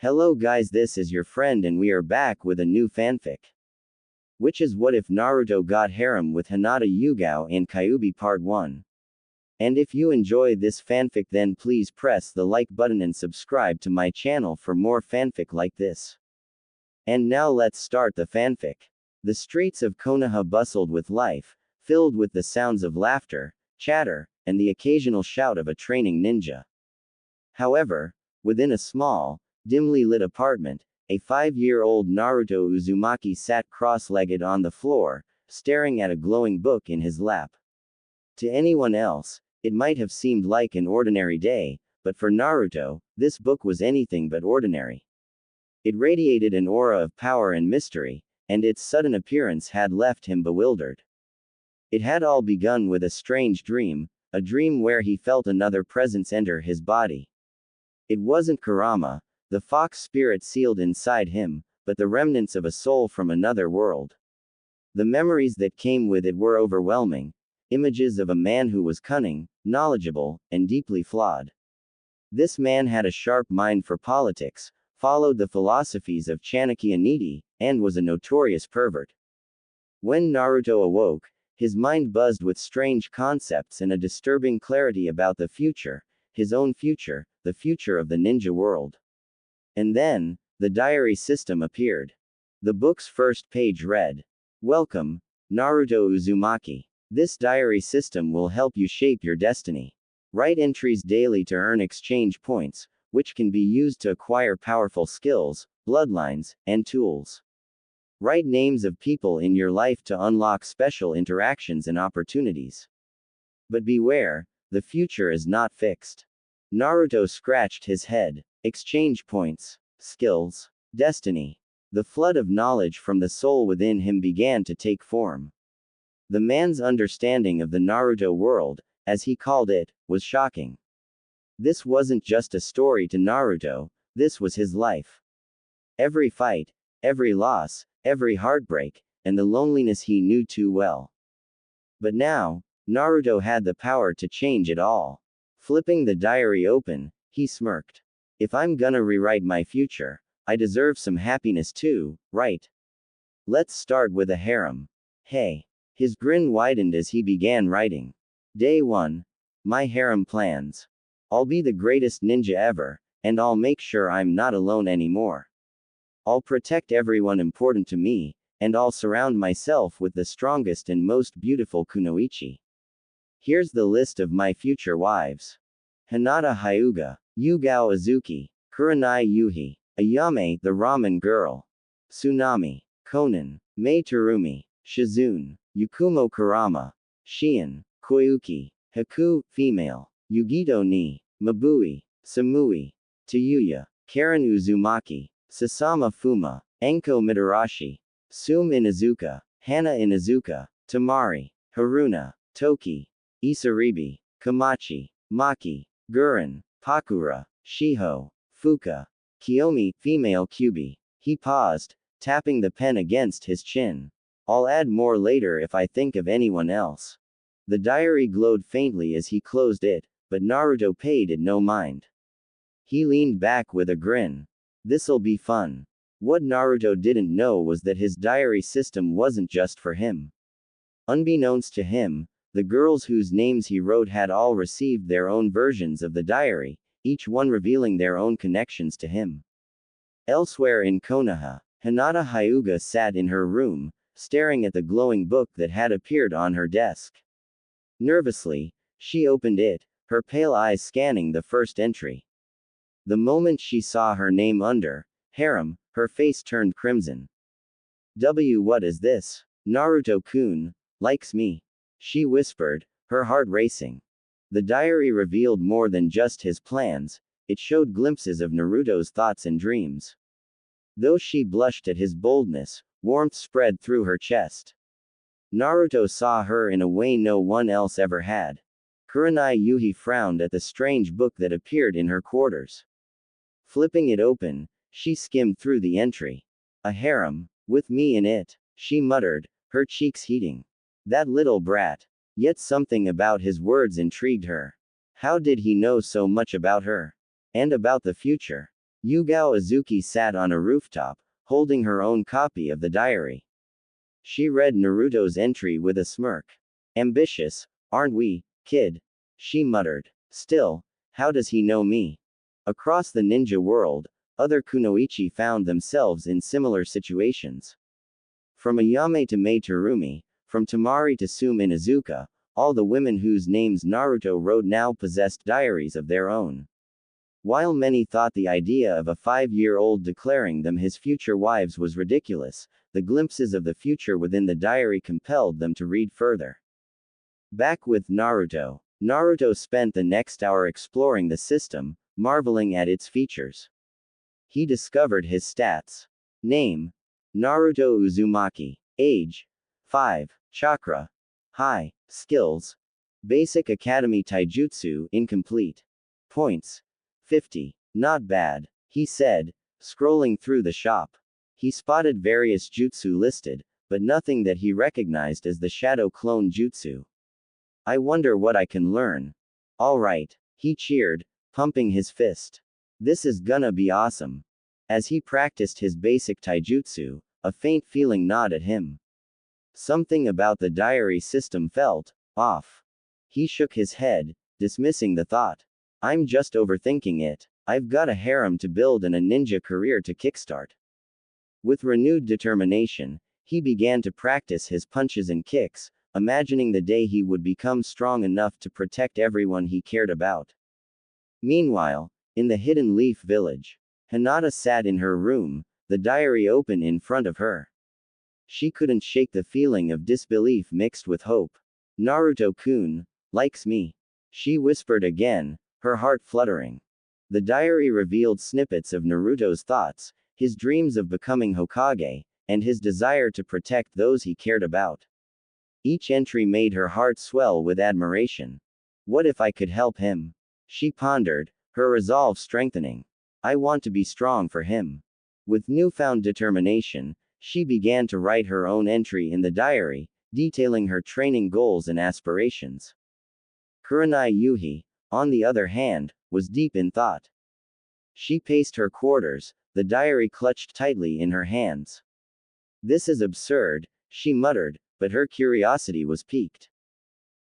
Hello guys, this is your friend and we are back with a new fanfic. Which is What If Naruto Got Harem with Hinata Yugao and Kyuubi Part 1. And if you enjoy this fanfic then please press the like button and subscribe to my channel for more fanfic like this. And now let's start the fanfic. The streets of Konoha bustled with life, filled with the sounds of laughter, chatter, and the occasional shout of a training ninja. However, within a small, dimly lit apartment, a 5-year-old Naruto Uzumaki sat cross-legged on the floor, staring at a glowing book in his lap. To anyone else, it might have seemed like an ordinary day, but for Naruto, this book was anything but ordinary. It radiated an aura of power and mystery, and its sudden appearance had left him bewildered. It had all begun with a strange dream, a dream where he felt another presence enter his body. It wasn't Kurama, the fox spirit sealed inside him, but the remnants of a soul from another world. The memories that came with it were overwhelming, images of a man who was cunning, knowledgeable, and deeply flawed. This man had a sharp mind for politics, followed the philosophies of Chanakya Niti, and was a notorious pervert. When Naruto awoke, his mind buzzed with strange concepts and a disturbing clarity about the future, his own future, the future of the ninja world. And then, the diary system appeared. The book's first page read, "Welcome, Naruto Uzumaki. This diary system will help you shape your destiny. Write entries daily to earn exchange points, which can be used to acquire powerful skills, bloodlines, and tools. Write names of people in your life to unlock special interactions and opportunities. But beware, the future is not fixed." Naruto scratched his head. Exchange points, skills, destiny. The flood of knowledge from the soul within him began to take form. The man's understanding of the Naruto world, as he called it, was shocking. This wasn't just a story to Naruto, this was his life. Every fight, every loss, every heartbreak, and the loneliness he knew too well. But now, Naruto had the power to change it all. Flipping the diary open, he smirked. "If I'm gonna rewrite my future, I deserve some happiness too, right? Let's start with a harem. Hey." His grin widened as he began writing. Day 1. My harem plans. I'll be the greatest ninja ever, and I'll make sure I'm not alone anymore. I'll protect everyone important to me, and I'll surround myself with the strongest and most beautiful kunoichi. Here's the list of my future wives. Hinata Hyuga, Yugao Azuki, Kurenai Yuhi, Ayame, the ramen girl, Tsunami, Konan, Mei Terumi, Shizune, Yukumo Kurama, Shion, Koyuki, Haku, female, Yugito ni, Mabui, Samui, Tayuya, Karen Uzumaki, Sasama Fuma, Enko Mitarashi, Sum Inuzuka, Hana Inuzuka, Tamari, Haruna, Toki, Isaribi, Kamachi, Maki, Guren, Pakura, Shiho, Fuka, Kiyomi, female Kyuubi. He paused, tapping the pen against his chin. I'll add more later if I think of anyone else. The diary glowed faintly as he closed it, but Naruto paid it no mind. He leaned back with a grin. This'll be fun. What Naruto didn't know was that his diary system wasn't just for him. Unbeknownst to him, the girls whose names he wrote had all received their own versions of the diary, each one revealing their own connections to him. Elsewhere in Konoha, Hinata Hyuga sat in her room, staring at the glowing book that had appeared on her desk. Nervously, she opened it, her pale eyes scanning the first entry. The moment she saw her name under Harem, her face turned crimson. What is this? Naruto-kun likes me, she whispered, her heart racing. The diary revealed more than just his plans, it showed glimpses of Naruto's thoughts and dreams. Though she blushed at his boldness, warmth spread through her chest. Naruto saw her in a way no one else ever had. Kurenai Yuhi frowned at the strange book that appeared in her quarters. Flipping it open, she skimmed through the entry. A harem, with me in it, she muttered, her cheeks heating. That little brat. Yet something about his words intrigued her. How did he know so much about her? And about the future? Yugao Azuki sat on a rooftop, holding her own copy of the diary. She read Naruto's entry with a smirk. Ambitious, aren't we, kid? She muttered. Still, how does he know me? Across the ninja world, other kunoichi found themselves in similar situations. From Ayame to Mei Terumi, from Tamari to Sume Inuzuka, all the women whose names Naruto wrote now possessed diaries of their own. While many thought the idea of a 5-year-old declaring them his future wives was ridiculous, the glimpses of the future within the diary compelled them to read further. Back with Naruto. Naruto spent the next hour exploring the system, marveling at its features. He discovered his stats. Name: Naruto Uzumaki. Age: 5. Chakra: high. Skills: Basic Academy Taijutsu, incomplete. Points: 50. Not bad, he said, scrolling through the shop. He spotted various jutsu listed, but nothing that he recognized as the Shadow Clone Jutsu. I wonder what I can learn. Alright, he cheered, pumping his fist. This is gonna be awesome. As he practiced his basic taijutsu, a faint feeling gnawed at him. Something about the diary system felt off. He shook his head, dismissing the thought. I'm just overthinking it. I've got a harem to build and a ninja career to kickstart. With renewed determination, he began to practice his punches and kicks, imagining the day he would become strong enough to protect everyone he cared about. Meanwhile, in the Hidden Leaf Village, Hinata sat in her room, the diary open in front of her. She couldn't shake the feeling of disbelief mixed with hope. Naruto-kun likes me, she whispered again, her heart fluttering. The diary revealed snippets of Naruto's thoughts, his dreams of becoming Hokage, and his desire to protect those he cared about. Each entry made her heart swell with admiration. What if I could help him? She pondered, her resolve strengthening. I want to be strong for him. With newfound determination, she began to write her own entry in the diary, detailing her training goals and aspirations. Kurenai Yuhi, on the other hand, was deep in thought. She paced her quarters, the diary clutched tightly in her hands. This is absurd, she muttered, but her curiosity was piqued.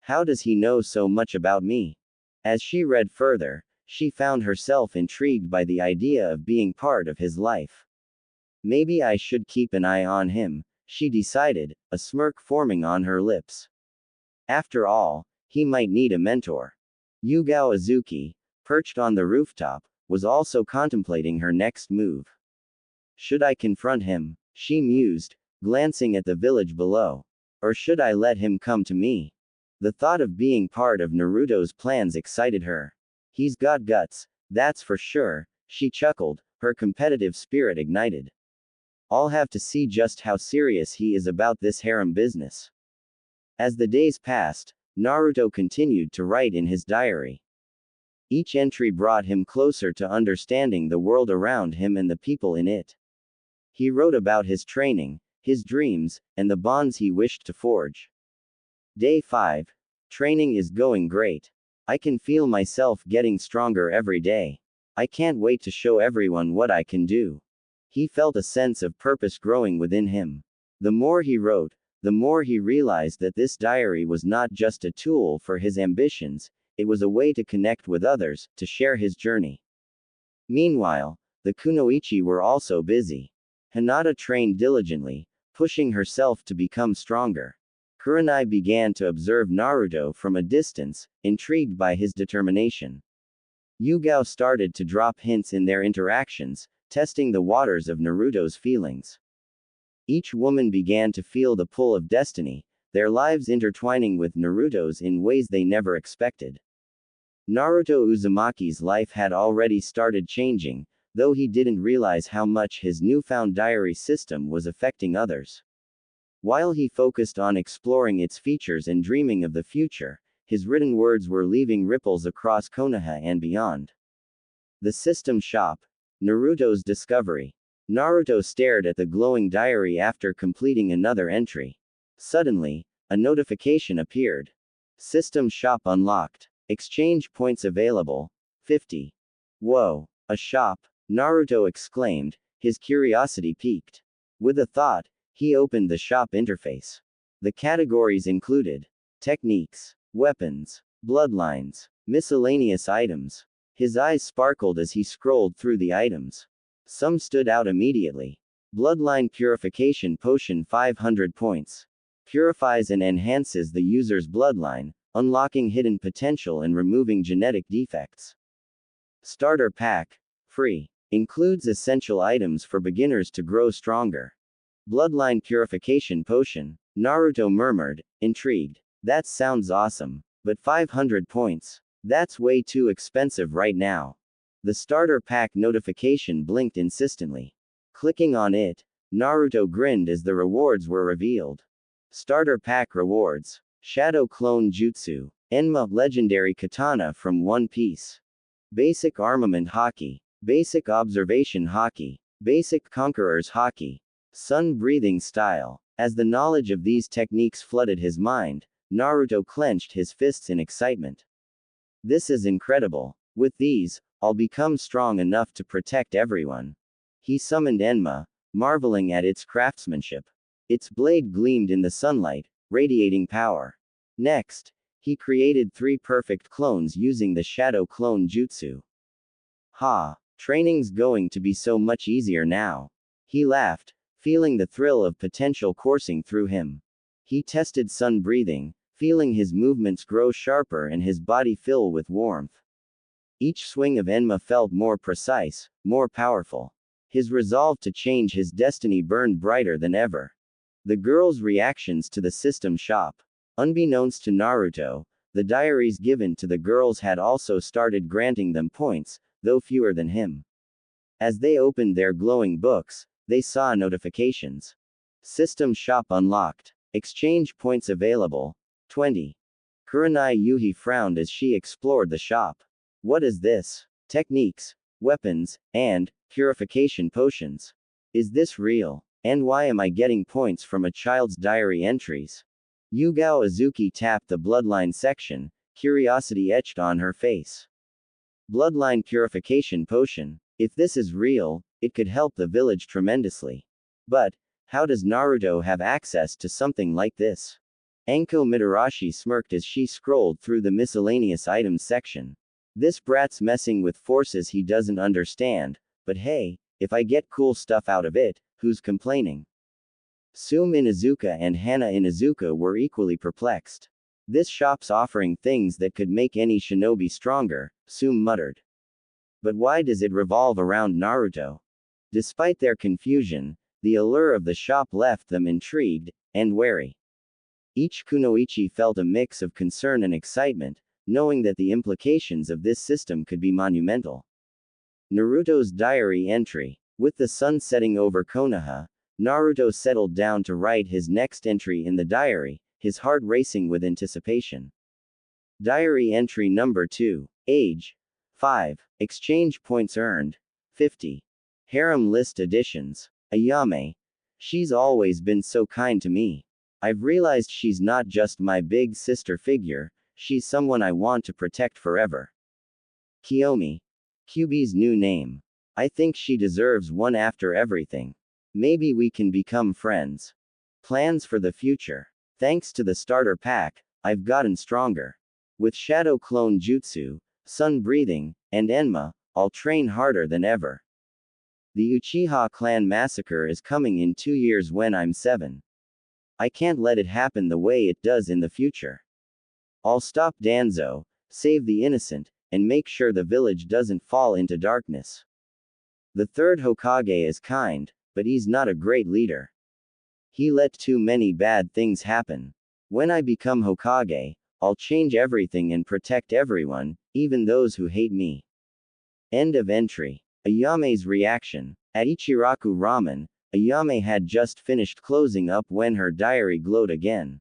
How does he know so much about me? As she read further, she found herself intrigued by the idea of being part of his life. Maybe I should keep an eye on him, she decided, a smirk forming on her lips. After all, he might need a mentor. Yugao Azuki, perched on the rooftop, was also contemplating her next move. Should I confront him? She mused, glancing at the village below. Or should I let him come to me? The thought of being part of Naruto's plans excited her. He's got guts, that's for sure, she chuckled, her competitive spirit ignited. I'll have to see just how serious he is about this harem business. As the days passed, Naruto continued to write in his diary. Each entry brought him closer to understanding the world around him and the people in it. He wrote about his training, his dreams, and the bonds he wished to forge. Day 5. Training is going great. I can feel myself getting stronger every day. I can't wait to show everyone what I can do. He felt a sense of purpose growing within him. The more he wrote, the more he realized that this diary was not just a tool for his ambitions, it was a way to connect with others, to share his journey. Meanwhile, the kunoichi were also busy. Hinata trained diligently, pushing herself to become stronger. Kurenai began to observe Naruto from a distance, intrigued by his determination. Yugao started to drop hints in their interactions, testing the waters of Naruto's feelings. Each woman began to feel the pull of destiny, their lives intertwining with Naruto's in ways they never expected. Naruto Uzumaki's life had already started changing, though he didn't realize how much his newfound diary system was affecting others. While he focused on exploring its features and dreaming of the future, his written words were leaving ripples across Konoha and beyond. The system shop. Naruto's discovery. Naruto stared at the glowing diary after completing another entry. Suddenly, a notification appeared. System shop unlocked. Exchange points available. 50. Whoa, a shop. Naruto exclaimed, his curiosity piqued. With a thought, he opened the shop interface. The categories included techniques, weapons, bloodlines, miscellaneous items. His eyes sparkled as he scrolled through the items. Some stood out immediately. Bloodline Purification Potion 500 points. Purifies and enhances the user's bloodline, unlocking hidden potential and removing genetic defects. Starter Pack. Free. Includes essential items for beginners to grow stronger. Bloodline Purification Potion. Naruto murmured, intrigued. That sounds awesome. But 500 points? That's way too expensive right now. The starter pack notification blinked insistently. Clicking on it, Naruto grinned as the rewards were revealed. Starter pack rewards. Shadow Clone Jutsu. Enma Legendary Katana from One Piece. Basic Armament Haki. Basic Observation Haki. Basic Conqueror's Haki. Sun Breathing Style. As the knowledge of these techniques flooded his mind, Naruto clenched his fists in excitement. This is incredible. With these, I'll become strong enough to protect everyone. He summoned Enma, marveling at its craftsmanship. Its blade gleamed in the sunlight, radiating power. Next, he created 3 perfect clones using the Shadow Clone Jutsu. Ha! Training's going to be so much easier now. He laughed, feeling the thrill of potential coursing through him. He tested sun breathing, feeling his movements grow sharper and his body fill with warmth. Each swing of Enma felt more precise, more powerful. His resolve to change his destiny burned brighter than ever. The girls' reactions to the system shop. Unbeknownst to Naruto, the diaries given to the girls had also started granting them points, though fewer than him. As they opened their glowing books, they saw notifications. System shop unlocked. Exchange points available. 20. Kurenai Yuhi frowned as she explored the shop. What is this? Techniques, weapons, and purification potions. Is this real? And why am I getting points from a child's diary entries? Yugao Azuki tapped the bloodline section, curiosity etched on her face. Bloodline purification potion. If this is real, it could help the village tremendously. But, how does Naruto have access to something like this? Anko Mitarashi smirked as she scrolled through the miscellaneous items section. This brat's messing with forces he doesn't understand, but hey, if I get cool stuff out of it, who's complaining? Sume Inuzuka and Hana Inuzuka were equally perplexed. This shop's offering things that could make any shinobi stronger, Sume muttered. But why does it revolve around Naruto? Despite their confusion, the allure of the shop left them intrigued and wary. Each kunoichi felt a mix of concern and excitement, knowing that the implications of this system could be monumental. Naruto's diary entry. With the sun setting over Konoha, Naruto settled down to write his next entry in the diary, his heart racing with anticipation. Diary entry number 2. Age. 5. Exchange points earned. 50. Harem list additions. Ayame. She's always been so kind to me. I've realized she's not just my big sister figure, she's someone I want to protect forever. Kiyomi. Kyuubi's new name. I think she deserves one after everything. Maybe we can become friends. Plans for the future. Thanks to the starter pack, I've gotten stronger. With Shadow Clone Jutsu, Sun Breathing, and Enma, I'll train harder than ever. The Uchiha clan massacre is coming in 2 years when I'm 7. I can't let it happen the way it does in the future. I'll stop Danzo, save the innocent, and make sure the village doesn't fall into darkness. The third Hokage is kind, but he's not a great leader. He let too many bad things happen. When I become Hokage, I'll change everything and protect everyone, even those who hate me. End of entry. Ayame's reaction. At Ichiraku Ramen, Ayame had just finished closing up when her diary glowed again.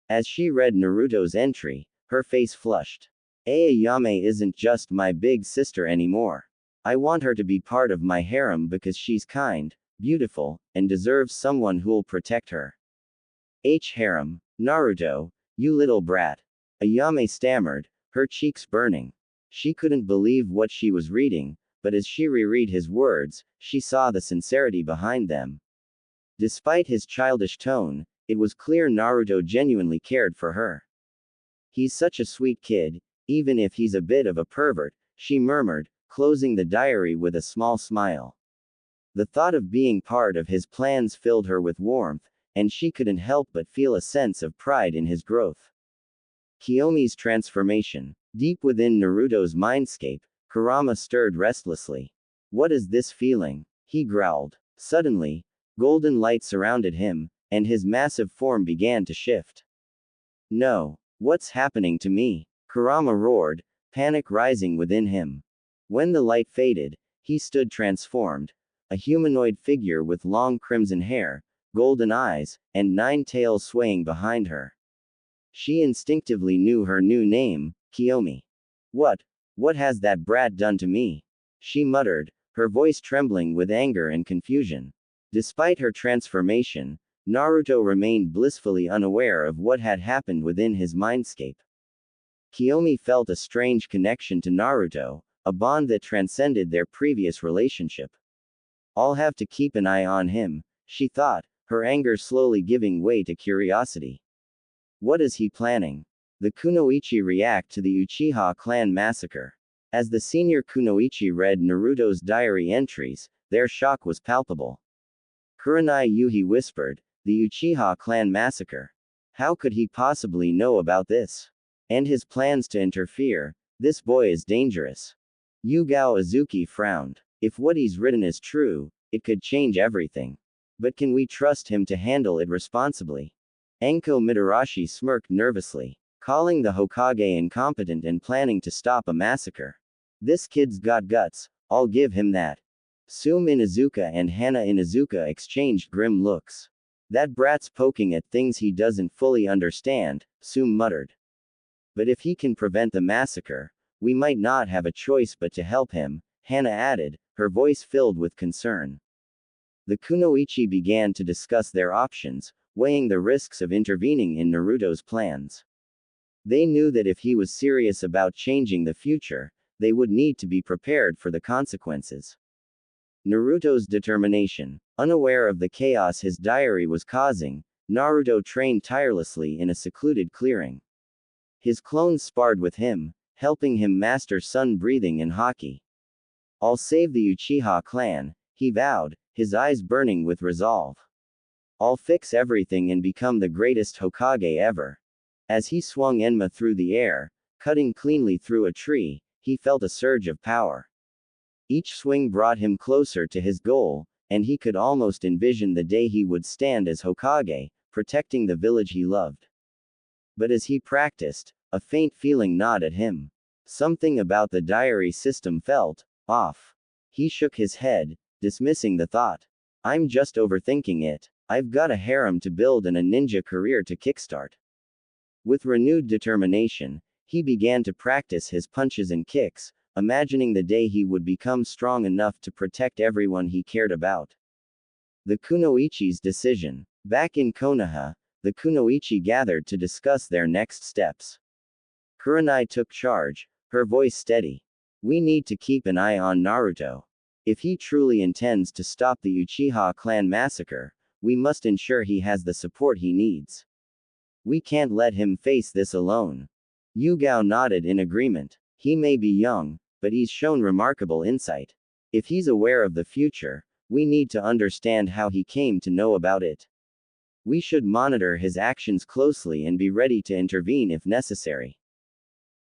As she read Naruto's entry, her face flushed. Ayame isn't just my big sister anymore. I want her to be part of my harem because she's kind, beautiful, and deserves someone who'll protect her. Harem. Naruto, you little brat. Ayame stammered, her cheeks burning. She couldn't believe what she was reading, but as she reread his words, she saw the sincerity behind them. Despite his childish tone, it was clear Naruto genuinely cared for her. He's such a sweet kid, even if he's a bit of a pervert, she murmured, closing the diary with a small smile. The thought of being part of his plans filled her with warmth, and she couldn't help but feel a sense of pride in his growth. Kiyomi's transformation. Deep within Naruto's mindscape, Kurama stirred restlessly. What is this feeling? He growled. Suddenly, golden light surrounded him, and his massive form began to shift. No, what's happening to me? Kurama roared, panic rising within him. When the light faded, he stood transformed, a humanoid figure with long crimson hair, golden eyes, and 9 tails swaying behind her. She instinctively knew her new name, Kiyomi. What has that brat done to me? She muttered, her voice trembling with anger and confusion. Despite her transformation, Naruto remained blissfully unaware of what had happened within his mindscape. Kiyomi felt a strange connection to Naruto, a bond that transcended their previous relationship. I'll have to keep an eye on him, she thought, her anger slowly giving way to curiosity. What is he planning? The Kunoichi react to the Uchiha clan massacre. As the senior Kunoichi read Naruto's diary entries, their shock was palpable. Kurenai Yuhi whispered, the Uchiha clan massacre. How could he possibly know about this? And his plans to interfere, this boy is dangerous. Yugao Azuki frowned. If what he's written is true, it could change everything. But can we trust him to handle it responsibly? Enko Mitarashi smirked nervously, calling the Hokage incompetent and planning to stop a massacre. This kid's got guts, I'll give him that. Sume Inuzuka and Hana Inuzuka exchanged grim looks. That brat's poking at things he doesn't fully understand, Sume muttered. But if he can prevent the massacre, we might not have a choice but to help him, Hana added, her voice filled with concern. The Kunoichi began to discuss their options, weighing the risks of intervening in Naruto's plans. They knew that if he was serious about changing the future, they would need to be prepared for the consequences. Naruto's determination. Unaware of the chaos his diary was causing, Naruto trained tirelessly in a secluded clearing. His clones sparred with him, helping him master sun breathing and haki. I'll save the Uchiha clan, he vowed, his eyes burning with resolve. I'll fix everything and become the greatest Hokage ever. As he swung Enma through the air, cutting cleanly through a tree, he felt a surge of power. Each swing brought him closer to his goal, and he could almost envision the day he would stand as Hokage, protecting the village he loved. But as he practiced, a faint feeling gnawed at him. Something about the diary system felt off. He shook his head, dismissing the thought. I'm just overthinking it. I've got a harem to build and a ninja career to kickstart. With renewed determination, he began to practice his punches and kicks, imagining the day he would become strong enough to protect everyone he cared about. The Kunoichi's decision. Back in Konoha, the Kunoichi gathered to discuss their next steps. Kurenai took charge, her voice steady. We need to keep an eye on Naruto. If he truly intends to stop the Uchiha clan massacre, we must ensure he has the support he needs. We can't let him face this alone. Yugao nodded in agreement. He may be young, but he's shown remarkable insight. If he's aware of the future, we need to understand how he came to know about it. We should monitor his actions closely and be ready to intervene if necessary.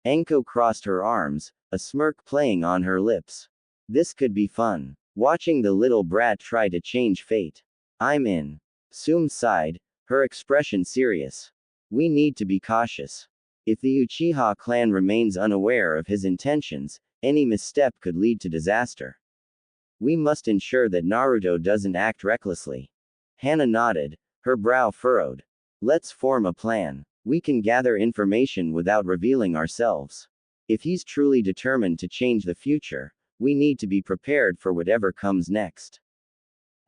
Enko crossed her arms, a smirk playing on her lips. This could be fun. Watching the little brat try to change fate. I'm in. Sume sighed, her expression serious. We need to be cautious. If the Uchiha clan remains unaware of his intentions, any misstep could lead to disaster. We must ensure that Naruto doesn't act recklessly. Hana nodded, her brow furrowed. Let's form a plan. We can gather information without revealing ourselves. If he's truly determined to change the future, we need to be prepared for whatever comes next.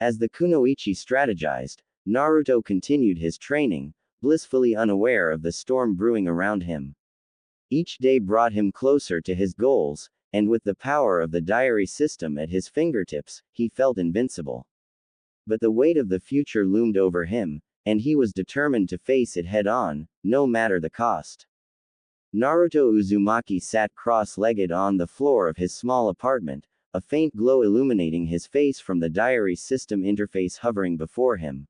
As the Kunoichi strategized, Naruto continued his training, blissfully unaware of the storm brewing around him. Each day brought him closer to his goals, and with the power of the diary system at his fingertips, he felt invincible. But the weight of the future loomed over him, and he was determined to face it head-on, no matter the cost. Naruto Uzumaki sat cross-legged on the floor of his small apartment, a faint glow illuminating his face from the diary system interface hovering before him.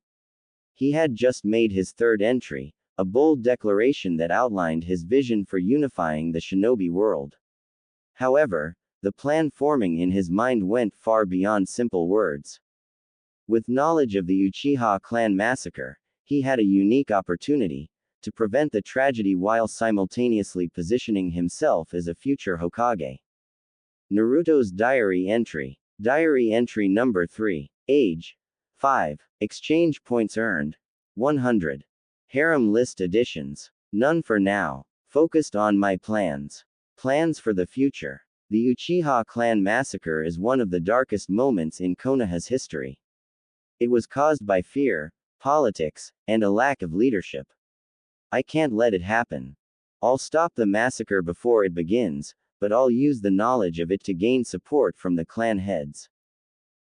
He had just made his third entry, a bold declaration that outlined his vision for unifying the shinobi world. However, the plan forming in his mind went far beyond simple words. With knowledge of the Uchiha clan massacre, he had a unique opportunity to prevent the tragedy while simultaneously positioning himself as a future Hokage. Naruto's diary entry. Diary entry number 3. Age: 5. Exchange points earned: 100. Harem list additions: none for now. Focused on my plans. Plans for the future. The Uchiha clan massacre is one of the darkest moments in Konoha's history. It was caused by fear, politics, and a lack of leadership. I can't let it happen. I'll stop the massacre before it begins, but I'll use the knowledge of it to gain support from the clan heads.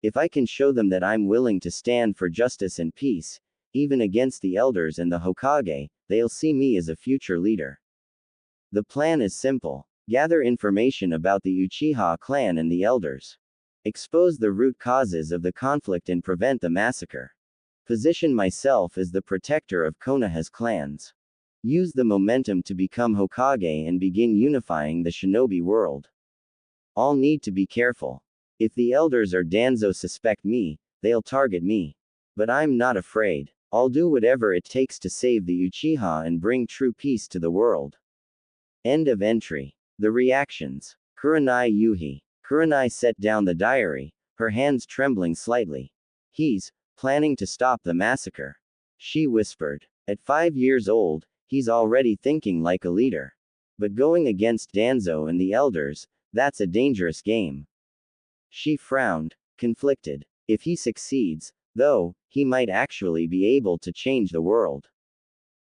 If I can show them that I'm willing to stand for justice and peace, even against the elders and the Hokage, they'll see me as a future leader. The plan is simple. Gather information about the Uchiha clan and the elders. Expose the root causes of the conflict and prevent the massacre. Position myself as the protector of Konoha's clans. Use the momentum to become Hokage and begin unifying the shinobi world. I'll need to be careful. If the elders or Danzo suspect me, they'll target me. But I'm not afraid. I'll do whatever it takes to save the Uchiha and bring true peace to the world. End of entry. The reactions. Kurenai Yuhi. Kurenai set down the diary, her hands trembling slightly. He's planning to stop the massacre, she whispered. At 5 years old, he's already thinking like a leader. But going against Danzo and the elders, that's a dangerous game. She frowned, conflicted. If he succeeds, though, he might actually be able to change the world.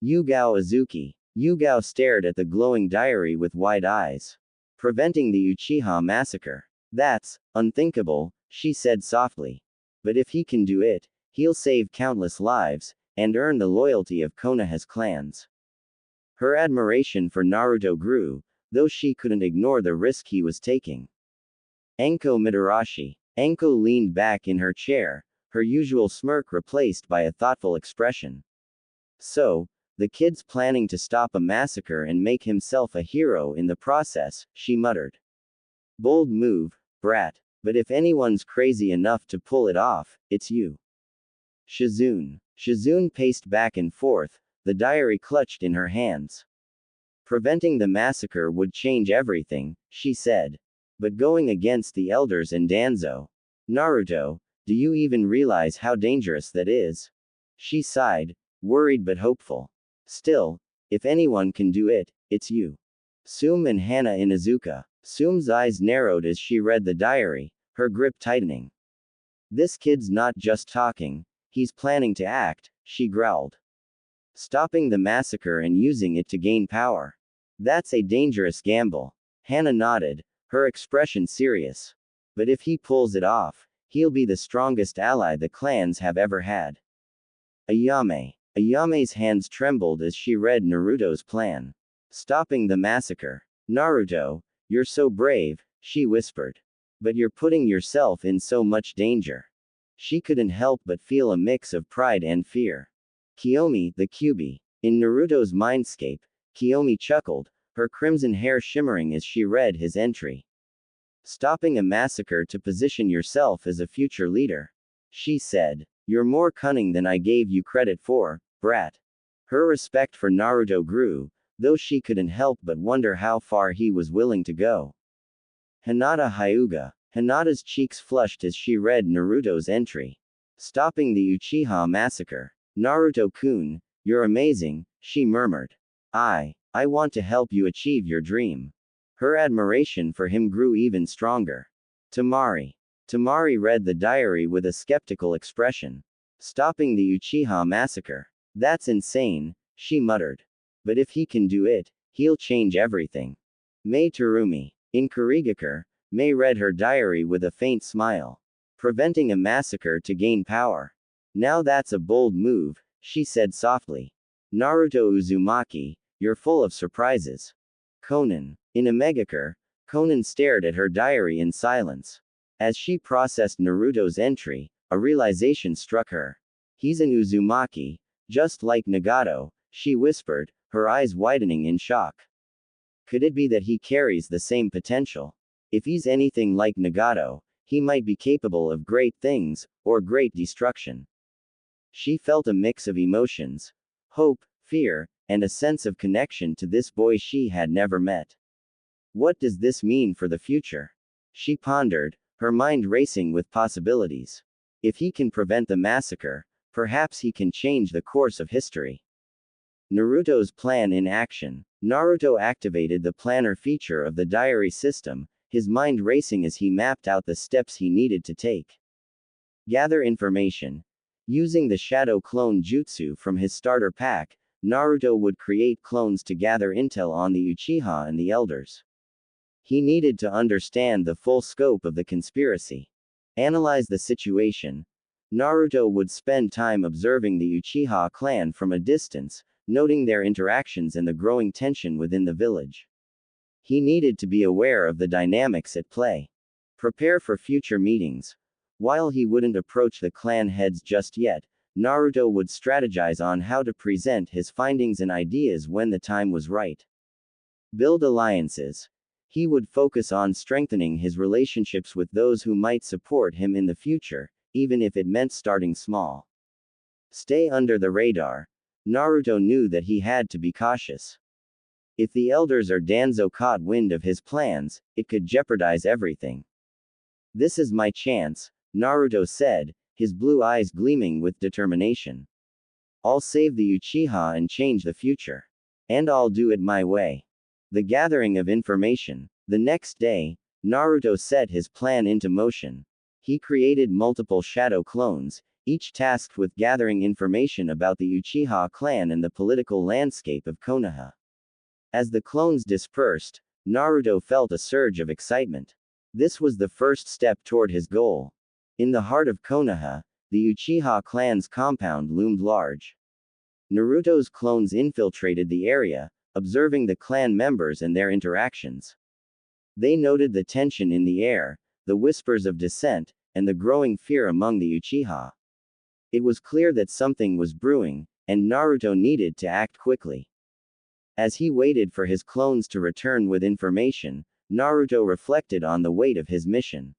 Yugao Azuki. Yugao stared at the glowing diary with wide eyes. Preventing the Uchiha massacre. That's unthinkable, she said softly. But if he can do it, he'll save countless lives, and earn the loyalty of Konoha's clans. Her admiration for Naruto grew, though she couldn't ignore the risk he was taking. Enko Mitarashi. Enko leaned back in her chair, her usual smirk replaced by a thoughtful expression. So, the kid's planning to stop a massacre and make himself a hero in the process, she muttered. Bold move, brat. But if anyone's crazy enough to pull it off, it's you. Shizune. Shizune paced back and forth, the diary clutched in her hands. Preventing the massacre would change everything, she said. But going against the elders and Danzo. Naruto, do you even realize how dangerous that is? She sighed, worried but hopeful. Still, if anyone can do it, it's you. Tsume and Hana Inuzuka. Tsume's eyes narrowed as she read the diary, her grip tightening. This kid's not just talking, he's planning to act, she growled. Stopping the massacre and using it to gain power. That's a dangerous gamble. Hana nodded, her expression serious. But if he pulls it off, he'll be the strongest ally the clans have ever had. Ayame. Ayame's hands trembled as she read Naruto's plan. Stopping the massacre. Naruto, you're so brave, she whispered. But you're putting yourself in so much danger. She couldn't help but feel a mix of pride and fear. Kiyomi, the Kyuubi. In Naruto's mindscape, Kiyomi chuckled, her crimson hair shimmering as she read his entry. Stopping a massacre to position yourself as a future leader. She said. You're more cunning than I gave you credit for, brat. Her respect for Naruto grew, though she couldn't help but wonder how far he was willing to go. Hinata Hyuga. Hinata's cheeks flushed as she read Naruto's entry. Stopping the Uchiha massacre. Naruto-kun, you're amazing, she murmured. I want to help you achieve your dream. Her admiration for him grew even stronger. Temari. Temari read the diary with a skeptical expression. Stopping the Uchiha massacre. That's insane, she muttered. But if he can do it, he'll change everything. Mei Terumi. In Kurigakure, Mei read her diary with a faint smile. Preventing a massacre to gain power. Now that's a bold move, she said softly. Naruto Uzumaki, you're full of surprises. Conan. In a megacure, Conan stared at her diary in silence. As she processed Naruto's entry, a realization struck her. He's an Uzumaki, just like Nagato, she whispered, her eyes widening in shock. Could it be that he carries the same potential? If he's anything like Nagato, he might be capable of great things, or great destruction. She felt a mix of emotions: hope, fear, and a sense of connection to this boy she had never met. What does this mean for the future? She pondered, her mind racing with possibilities. If he can prevent the massacre, perhaps he can change the course of history. Naruto's plan in action. Naruto activated the planner feature of the diary system, his mind racing as he mapped out the steps he needed to take. Gather information. Using the shadow clone jutsu from his starter pack, Naruto would create clones to gather intel on the Uchiha and the elders. He needed to understand the full scope of the conspiracy. Analyze the situation. Naruto would spend time observing the Uchiha clan from a distance, noting their interactions and the growing tension within the village. He needed to be aware of the dynamics at play. Prepare for future meetings. While he wouldn't approach the clan heads just yet, Naruto would strategize on how to present his findings and ideas when the time was right. Build alliances. He would focus on strengthening his relationships with those who might support him in the future, even if it meant starting small. Stay under the radar. Naruto knew that he had to be cautious. If the elders or Danzo caught wind of his plans, it could jeopardize everything. This is my chance, Naruto said, his blue eyes gleaming with determination. I'll save the Uchiha and change the future. And I'll do it my way. The gathering of information. The next day, Naruto set his plan into motion. He created multiple shadow clones, each tasked with gathering information about the Uchiha clan and the political landscape of Konoha. As the clones dispersed, Naruto felt a surge of excitement. This was the first step toward his goal. In the heart of Konoha, the Uchiha clan's compound loomed large. Naruto's clones infiltrated the area, observing the clan members and their interactions. They noted the tension in the air, the whispers of dissent, and the growing fear among the Uchiha. It was clear that something was brewing, and Naruto needed to act quickly. As he waited for his clones to return with information, Naruto reflected on the weight of his mission.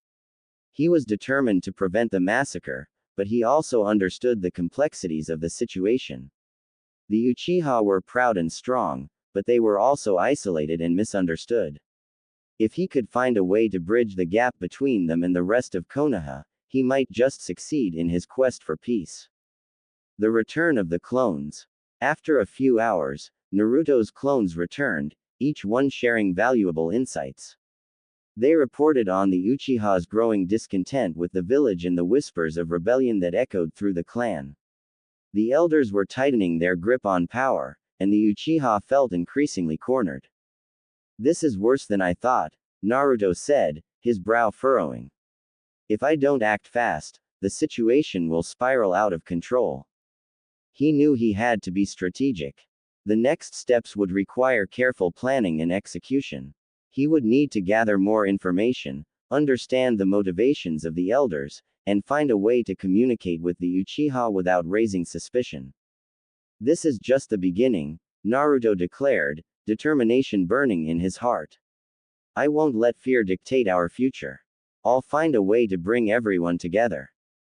He was determined to prevent the massacre, but he also understood the complexities of the situation. The Uchiha were proud and strong, but they were also isolated and misunderstood. If he could find a way to bridge the gap between them and the rest of Konoha, he might just succeed in his quest for peace. The return of the clones. After a few hours, Naruto's clones returned, each one sharing valuable insights. They reported on the Uchiha's growing discontent with the village and the whispers of rebellion that echoed through the clan. The elders were tightening their grip on power, and the Uchiha felt increasingly cornered. This is worse than I thought, Naruto said, his brow furrowing. If I don't act fast, the situation will spiral out of control. He knew he had to be strategic. The next steps would require careful planning and execution. He would need to gather more information, understand the motivations of the elders, and find a way to communicate with the Uchiha without raising suspicion. This is just the beginning, Naruto declared, determination burning in his heart. I won't let fear dictate our future. I'll find a way to bring everyone together.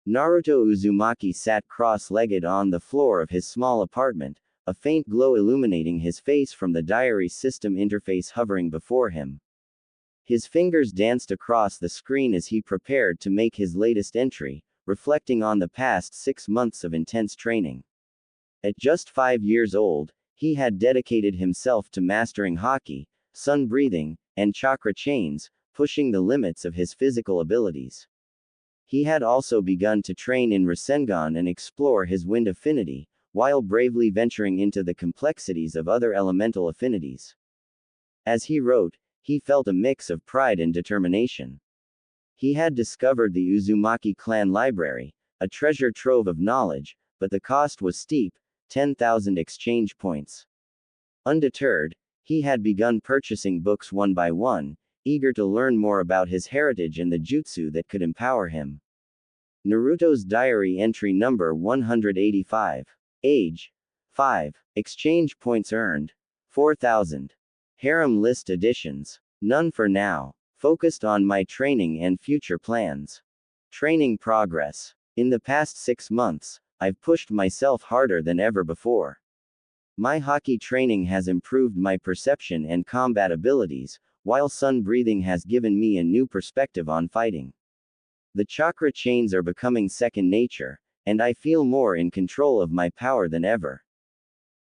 Naruto Uzumaki sat cross-legged on the floor of his small apartment, a faint glow illuminating his face from the diary system interface hovering before him. His fingers danced across the screen as he prepared to make his latest entry, reflecting on the past 6 months of intense training. At just 5 years old, he had dedicated himself to mastering haki, sun breathing, and chakra chains, pushing the limits of his physical abilities. He had also begun to train in Rasengan and explore his wind affinity, while bravely venturing into the complexities of other elemental affinities. As he wrote, he felt a mix of pride and determination. He had discovered the Uzumaki clan library, a treasure trove of knowledge, but the cost was steep, 10,000 exchange points. Undeterred, he had begun purchasing books one by one, eager to learn more about his heritage and the jutsu that could empower him. Naruto's diary entry number 185. Age: 5. Exchange points earned: 4,000. Harem list additions: none for now. Focused on my training and future plans. Training progress: in the past 6 months, I've pushed myself harder than ever before. My hockey training has improved my perception and combat abilities, while sun breathing has given me a new perspective on fighting. The chakra chains are becoming second nature, and I feel more in control of my power than ever.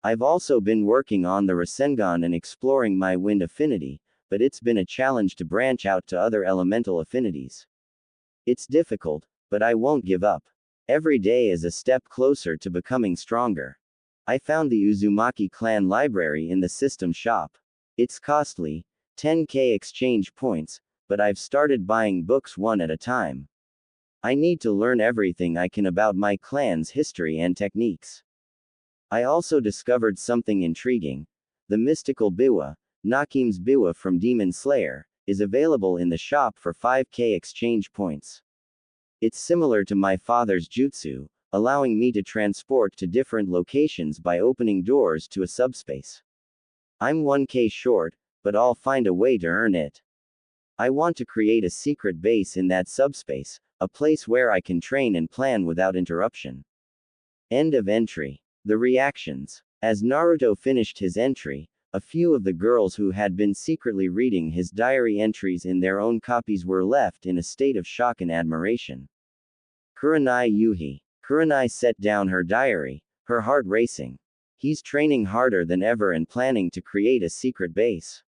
I've also been working on the Rasengan and exploring my wind affinity, but it's been a challenge to branch out to other elemental affinities. It's difficult, but I won't give up. Every day is a step closer to becoming stronger. I found the Uzumaki clan library in the system shop. It's costly, 10k exchange points, but I've started buying books one at a time. I need to learn everything I can about my clan's history and techniques. I also discovered something intriguing. The mystical biwa, Nakim's biwa from Demon Slayer, is available in the shop for 5k exchange points. It's similar to my father's jutsu, allowing me to transport to different locations by opening doors to a subspace. I'm 1k short, but I'll find a way to earn it. I want to create a secret base in that subspace, a place where I can train and plan without interruption. End of entry. The reactions. As Naruto finished his entry, a few of the girls who had been secretly reading his diary entries in their own copies were left in a state of shock and admiration. Kurenai Yuhi. Kurenai set down her diary, her heart racing. He's training harder than ever and planning to create a secret base.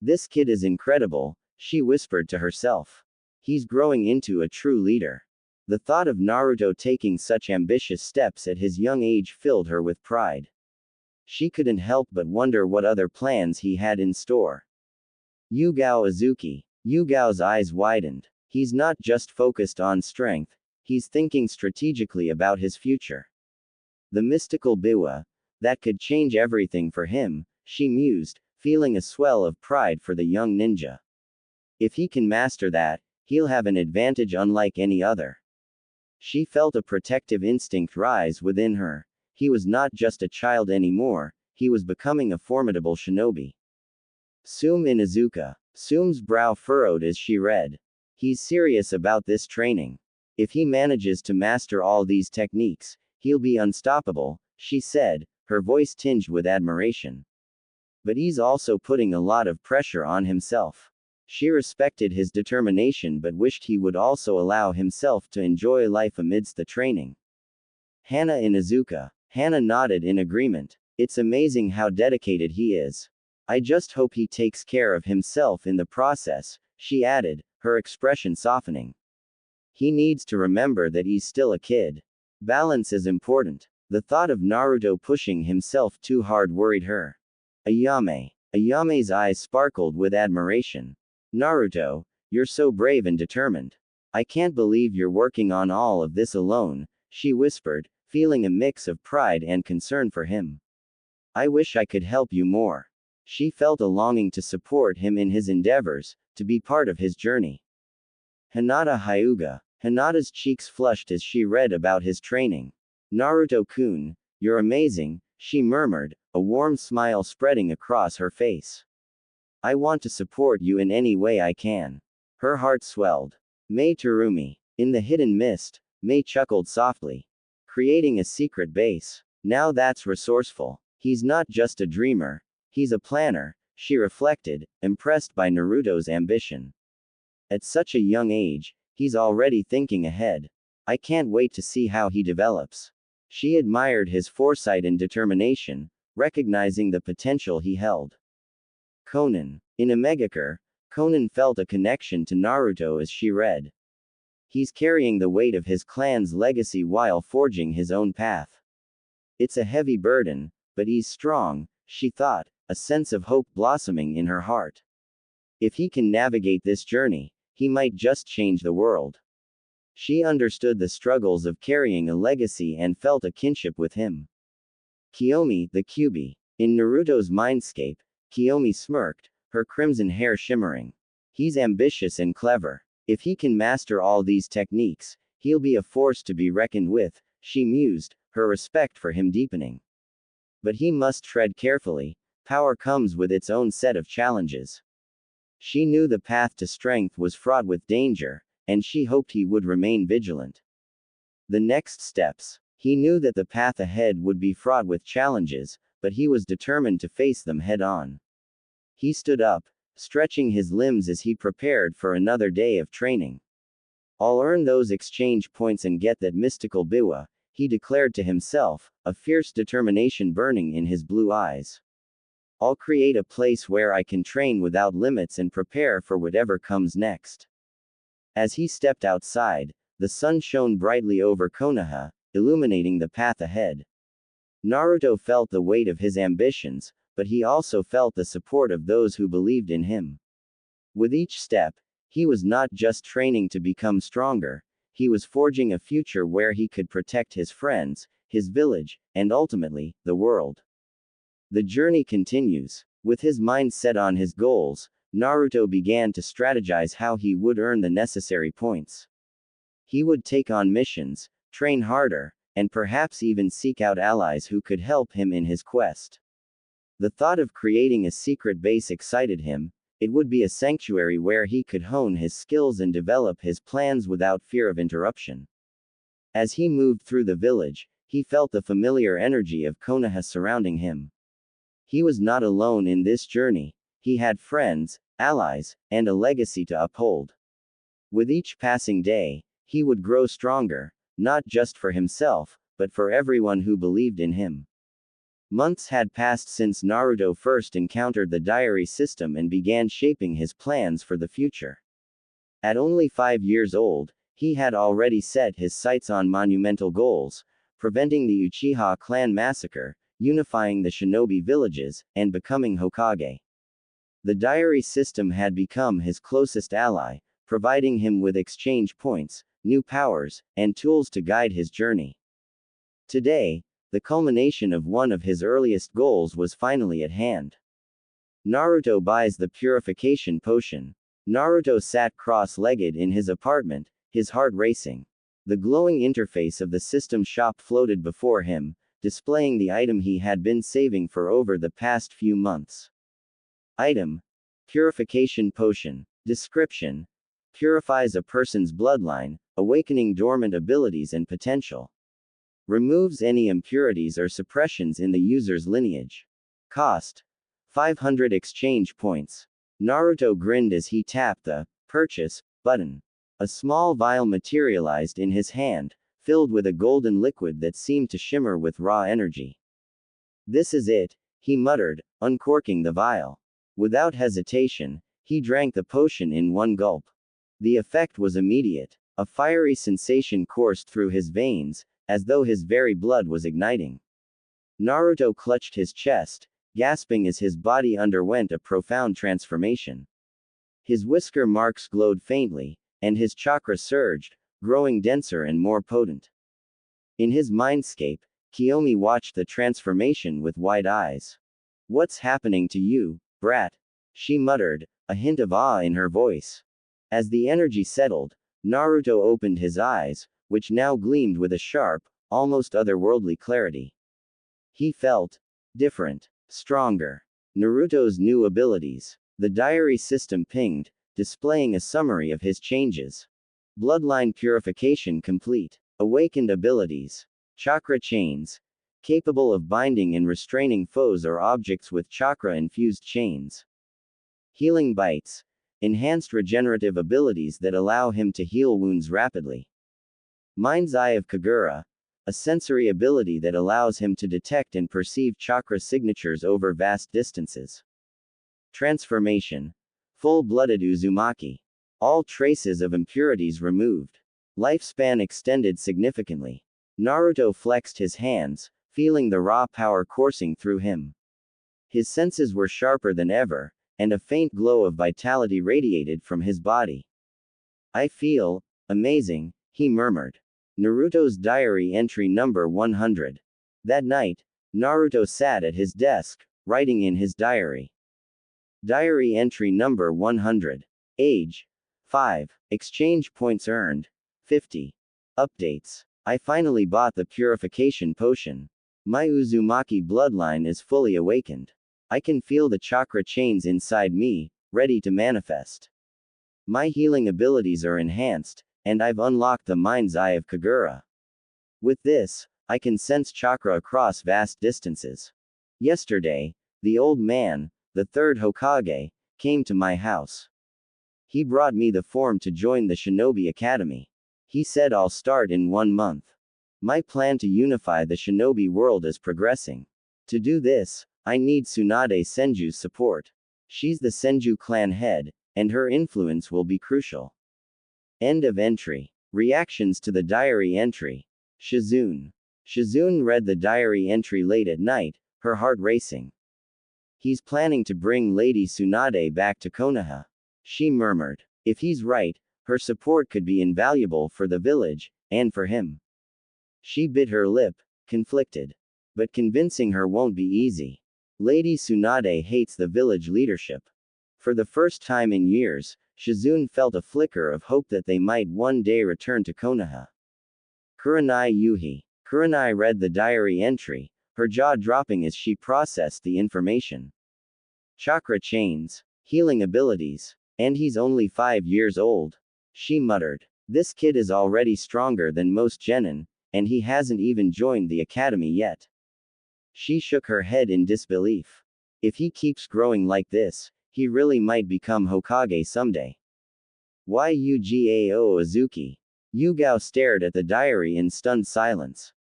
This kid is incredible, she whispered to herself. He's growing into a true leader. The thought of Naruto taking such ambitious steps at his young age filled her with pride. She couldn't help but wonder what other plans he had in store. Yugao Azuki. Yugao's eyes widened. He's not just focused on strength, he's thinking strategically about his future. The mystical biwa, that could change everything for him, she mused, feeling a swell of pride for the young ninja. If he can master that, he'll have an advantage unlike any other. She felt a protective instinct rise within her. He was not just a child anymore, he was becoming a formidable shinobi. Sume Inuzuka. Sume's brow furrowed as she read. He's serious about this training. If he manages to master all these techniques, he'll be unstoppable, she said, her voice tinged with admiration. But he's also putting a lot of pressure on himself. She respected his determination but wished he would also allow himself to enjoy life amidst the training. Hana Inuzuka. Hana nodded in agreement. It's amazing how dedicated he is. I just hope he takes care of himself in the process, she added, her expression softening. He needs to remember that he's still a kid. Balance is important. The thought of Naruto pushing himself too hard worried her. Ayame. Ayame's eyes sparkled with admiration. Naruto, you're so brave and determined. I can't believe you're working on all of this alone, she whispered, feeling a mix of pride and concern for him. I wish I could help you more. She felt a longing to support him in his endeavors, to be part of his journey. Hinata Hyuga. Hinata's cheeks flushed as she read about his training. Naruto-kun, you're amazing, she murmured, a warm smile spreading across her face. I want to support you in any way I can. Her heart swelled. Mei Terumi. In the hidden mist, Mei chuckled softly. Creating a secret base. Now that's resourceful. He's not just a dreamer, he's a planner, she reflected, impressed by Naruto's ambition. At such a young age, he's already thinking ahead. I can't wait to see how he develops. She admired his foresight and determination, recognizing the potential he held. Konan. In Omegakure, Konan felt a connection to Naruto as she read. He's carrying the weight of his clan's legacy while forging his own path. It's a heavy burden, but he's strong, she thought, a sense of hope blossoming in her heart. If he can navigate this journey, he might just change the world. She understood the struggles of carrying a legacy and felt a kinship with him. Kyuubi, the Kyuubi. In Naruto's mindscape, Kyuubi smirked, her crimson hair shimmering. He's ambitious and clever. If he can master all these techniques, he'll be a force to be reckoned with, she mused, her respect for him deepening. But he must tread carefully. Power comes with its own set of challenges. She knew the path to strength was fraught with danger, and she hoped he would remain vigilant. The next steps. He knew that the path ahead would be fraught with challenges, but he was determined to face them head on. He stood up, stretching his limbs as he prepared for another day of training. I'll earn those exchange points and get that mystical biwa, he declared to himself, a fierce determination burning in his blue eyes. I'll create a place where I can train without limits and prepare for whatever comes next. As he stepped outside, the sun shone brightly over Konoha, illuminating the path ahead. Naruto felt the weight of his ambitions, but he also felt the support of those who believed in him. With each step, he was not just training to become stronger, he was forging a future where he could protect his friends, his village, and ultimately, the world. The journey continues. With his mind set on his goals, Naruto began to strategize how he would earn the necessary points. He would take on missions, train harder, and perhaps even seek out allies who could help him in his quest. The thought of creating a secret base excited him. It would be a sanctuary where he could hone his skills and develop his plans without fear of interruption. As he moved through the village, he felt the familiar energy of Konoha surrounding him. He was not alone in this journey. He had friends, allies, and a legacy to uphold. With each passing day, he would grow stronger, not just for himself, but for everyone who believed in him. Months had passed since Naruto first encountered the diary system and began shaping his plans for the future. At only 5 years old, he had already set his sights on monumental goals, preventing the Uchiha clan massacre, unifying the shinobi villages, and becoming Hokage. The diary system had become his closest ally, providing him with exchange points, new powers, and tools to guide his journey. Today, the culmination of one of his earliest goals was finally at hand. Naruto buys the purification potion. Naruto sat cross-legged in his apartment, his heart racing. The glowing interface of the system shop floated before him, displaying the item he had been saving for over the past few months. Item: Purification Potion. Description: Purifies a person's bloodline, awakening dormant abilities and potential. Removes any impurities or suppressions in the user's lineage. Cost: 500 exchange points. Naruto grinned as he tapped the purchase button. A small vial materialized in his hand, filled with a golden liquid that seemed to shimmer with raw energy. This is it, he muttered, uncorking the vial. Without hesitation, he drank the potion in one gulp. The effect was immediate. A fiery sensation coursed through his veins, as though his very blood was igniting. Naruto clutched his chest, gasping as his body underwent a profound transformation. His whisker marks glowed faintly, and his chakra surged, growing denser and more potent. In his mindscape, Kyuubi watched the transformation with wide eyes. "What's happening to you, brat?" she muttered, a hint of awe in her voice. As the energy settled, Naruto opened his eyes, which now gleamed with a sharp, almost otherworldly clarity. He felt different, stronger. Naruto's new abilities. The diary system pinged, displaying a summary of his changes. Bloodline purification complete. Awakened abilities. Chakra chains. Capable of binding and restraining foes or objects with chakra-infused chains. Healing bites. Enhanced regenerative abilities that allow him to heal wounds rapidly. Mind's Eye of Kagura. A sensory ability that allows him to detect and perceive chakra signatures over vast distances. Transformation. Full-blooded Uzumaki. All traces of impurities removed. Lifespan extended significantly. Naruto flexed his hands, feeling the raw power coursing through him. His senses were sharper than ever, and a faint glow of vitality radiated from his body. I feel amazing, he murmured. Naruto's diary entry number 100. That night, Naruto sat at his desk, writing in his diary. Diary entry number 100. Age 5. Exchange points earned 50. Updates. I finally bought the purification potion. My Uzumaki bloodline is fully awakened. I can feel the chakra chains inside me, ready to manifest. My healing abilities are enhanced, and I've unlocked the mind's eye of Kagura. With this, I can sense chakra across vast distances. Yesterday, the old man, the third Hokage, came to my house. He brought me the form to join the Shinobi Academy. He said I'll start in 1 month. My plan to unify the Shinobi world is progressing. To do this, I need Tsunade Senju's support. She's the Senju clan head, and her influence will be crucial. End of entry. Reactions to the diary entry. Shizune. Shizune read the diary entry late at night, her heart racing. He's planning to bring Lady Tsunade back to Konoha. She murmured. If he's right, her support could be invaluable for the village, and for him. She bit her lip, conflicted. But convincing her won't be easy. Lady Tsunade hates the village leadership. For the first time in years, Shizune felt a flicker of hope that they might one day return to Konoha. Kurenai Yuhi. Kurenai read the diary entry, her jaw dropping as she processed the information. Chakra chains, healing abilities, and he's only 5 years old. She muttered. This kid is already stronger than most genin, and he hasn't even joined the academy yet. She shook her head in disbelief. If he keeps growing like this, he really might become Hokage someday. Yugao Azuki. Yugao stared at the diary in stunned silence.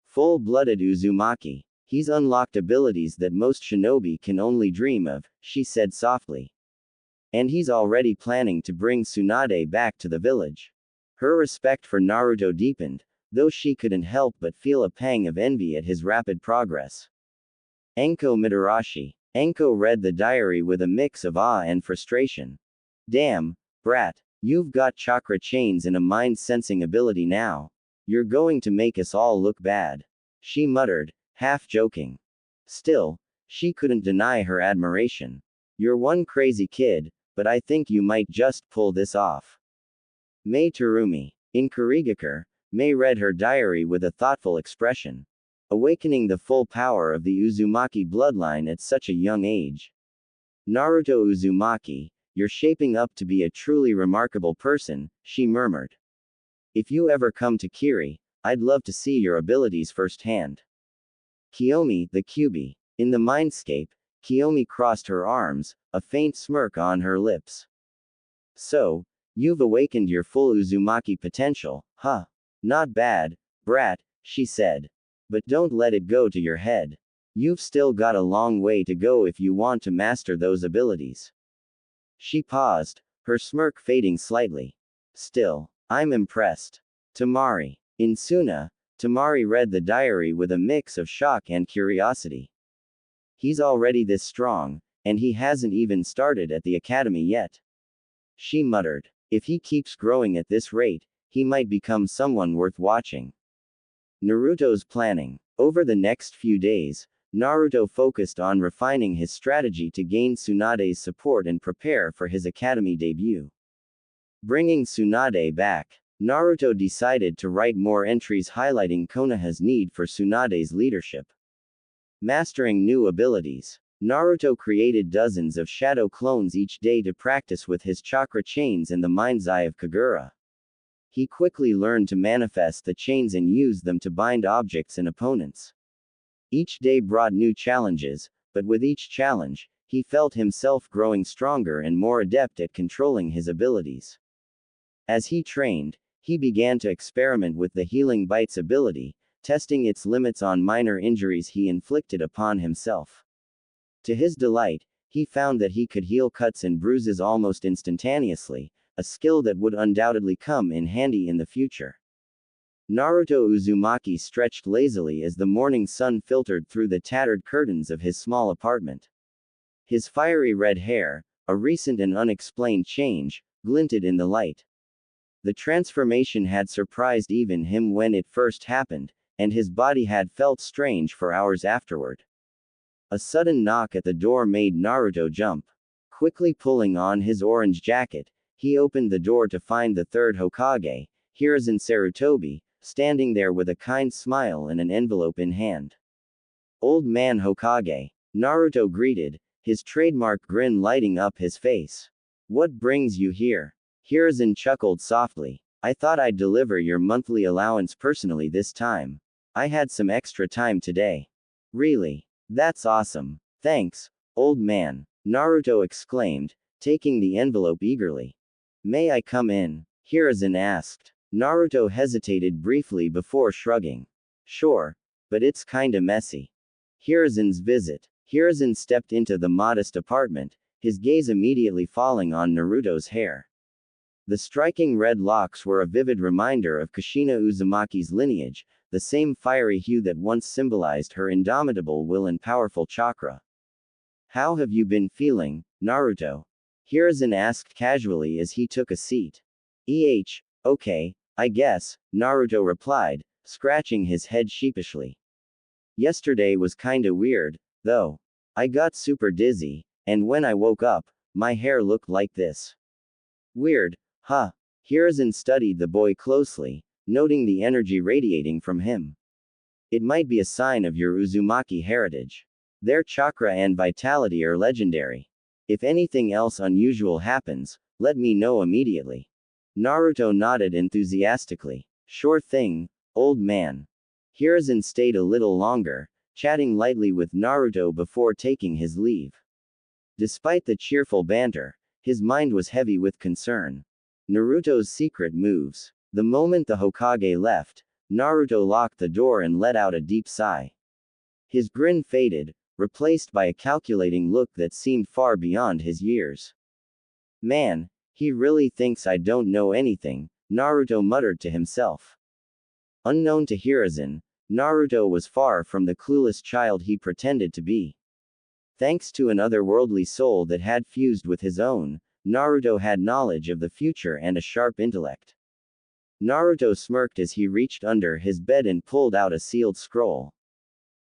Full-blooded Uzumaki. He's unlocked abilities that most shinobi can only dream of, she said softly. And he's already planning to bring Tsunade back to the village. Her respect for Naruto deepened, though she couldn't help but feel a pang of envy at his rapid progress. Enko Mitarashi. Enko read the diary with a mix of awe and frustration. Damn, brat, you've got chakra chains and a mind-sensing ability now. You're going to make us all look bad. She muttered, half joking. Still, she couldn't deny her admiration. You're one crazy kid, but I think you might just pull this off. Mei Terumi. In Kurigakure, Mei read her diary with a thoughtful expression. Awakening the full power of the Uzumaki bloodline at such a young age. Naruto Uzumaki, you're shaping up to be a truly remarkable person, she murmured. If you ever come to Kiri, I'd love to see your abilities firsthand. Kiyomi, the Kyuubi. In the mindscape, Kiyomi crossed her arms, a faint smirk on her lips. So, you've awakened your full Uzumaki potential, huh? Not bad, brat, she said. But don't let it go to your head. You've still got a long way to go if you want to master those abilities. She paused, her smirk fading slightly. Still, I'm impressed. Tamari. In Suna, Tamari read the diary with a mix of shock and curiosity. He's already this strong, and he hasn't even started at the academy yet. She muttered. If he keeps growing at this rate, he might become someone worth watching. Naruto's planning. Over the next few days, Naruto focused on refining his strategy to gain Tsunade's support and prepare for his academy debut. Bringing Tsunade back, Naruto decided to write more entries highlighting Konoha's need for Tsunade's leadership. Mastering new abilities. Naruto created dozens of shadow clones each day to practice with his chakra chains and the mind's eye of Kagura. He quickly learned to manifest the chains and use them to bind objects and opponents. Each day brought new challenges, but with each challenge, he felt himself growing stronger and more adept at controlling his abilities. As he trained, he began to experiment with the Healing Bites ability, testing its limits on minor injuries he inflicted upon himself. To his delight, he found that he could heal cuts and bruises almost instantaneously, a skill that would undoubtedly come in handy in the future. Naruto Uzumaki stretched lazily as the morning sun filtered through the tattered curtains of his small apartment. His fiery red hair, A recent and unexplained change, glinted in the light. The transformation had surprised even him when it first happened, and his body had felt strange for hours afterward. A sudden knock at the door made Naruto jump. Quickly pulling on his orange jacket, he opened the door to find the third Hokage, Hiruzen Sarutobi, standing there with a kind smile and an envelope in hand. Old man Hokage, Naruto greeted, his trademark grin lighting up his face. What brings you here? Hiruzen chuckled softly. I thought I'd deliver your monthly allowance personally this time. I had some extra time today. Really? That's awesome. Thanks, old man, Naruto exclaimed, taking the envelope eagerly. May I come in? Hiruzen asked. Naruto hesitated briefly before shrugging. Sure, but it's kinda messy. Hiruzen's visit. Hiruzen stepped into the modest apartment, his gaze immediately falling on Naruto's hair. The striking red locks were a vivid reminder of Kushina Uzumaki's lineage, the same fiery hue that once symbolized her indomitable will and powerful chakra. How have you been feeling, Naruto? Hiruzen asked casually as he took a seat. Okay, I guess, Naruto replied, scratching his head sheepishly. Yesterday was kinda weird, though. I got super dizzy, and when I woke up, my hair looked like this. Weird, huh? Hiruzen studied the boy closely, noting the energy radiating from him. It might be a sign of your Uzumaki heritage. Their chakra and vitality are legendary. If anything else unusual happens, let me know immediately. Naruto nodded enthusiastically. Sure thing, old man. Hiruzen stayed a little longer, chatting lightly with Naruto before taking his leave. Despite the cheerful banter, his mind was heavy with concern. Naruto's secret moves. The moment the Hokage left, Naruto locked the door and let out a deep sigh. His grin faded, replaced by a calculating look that seemed far beyond his years. Man, he really thinks I don't know anything, Naruto muttered to himself. Unknown to Hiruzen, Naruto was far from the clueless child he pretended to be. Thanks to an otherworldly soul that had fused with his own, Naruto had knowledge of the future and a sharp intellect. Naruto smirked as he reached under his bed and pulled out a sealed scroll.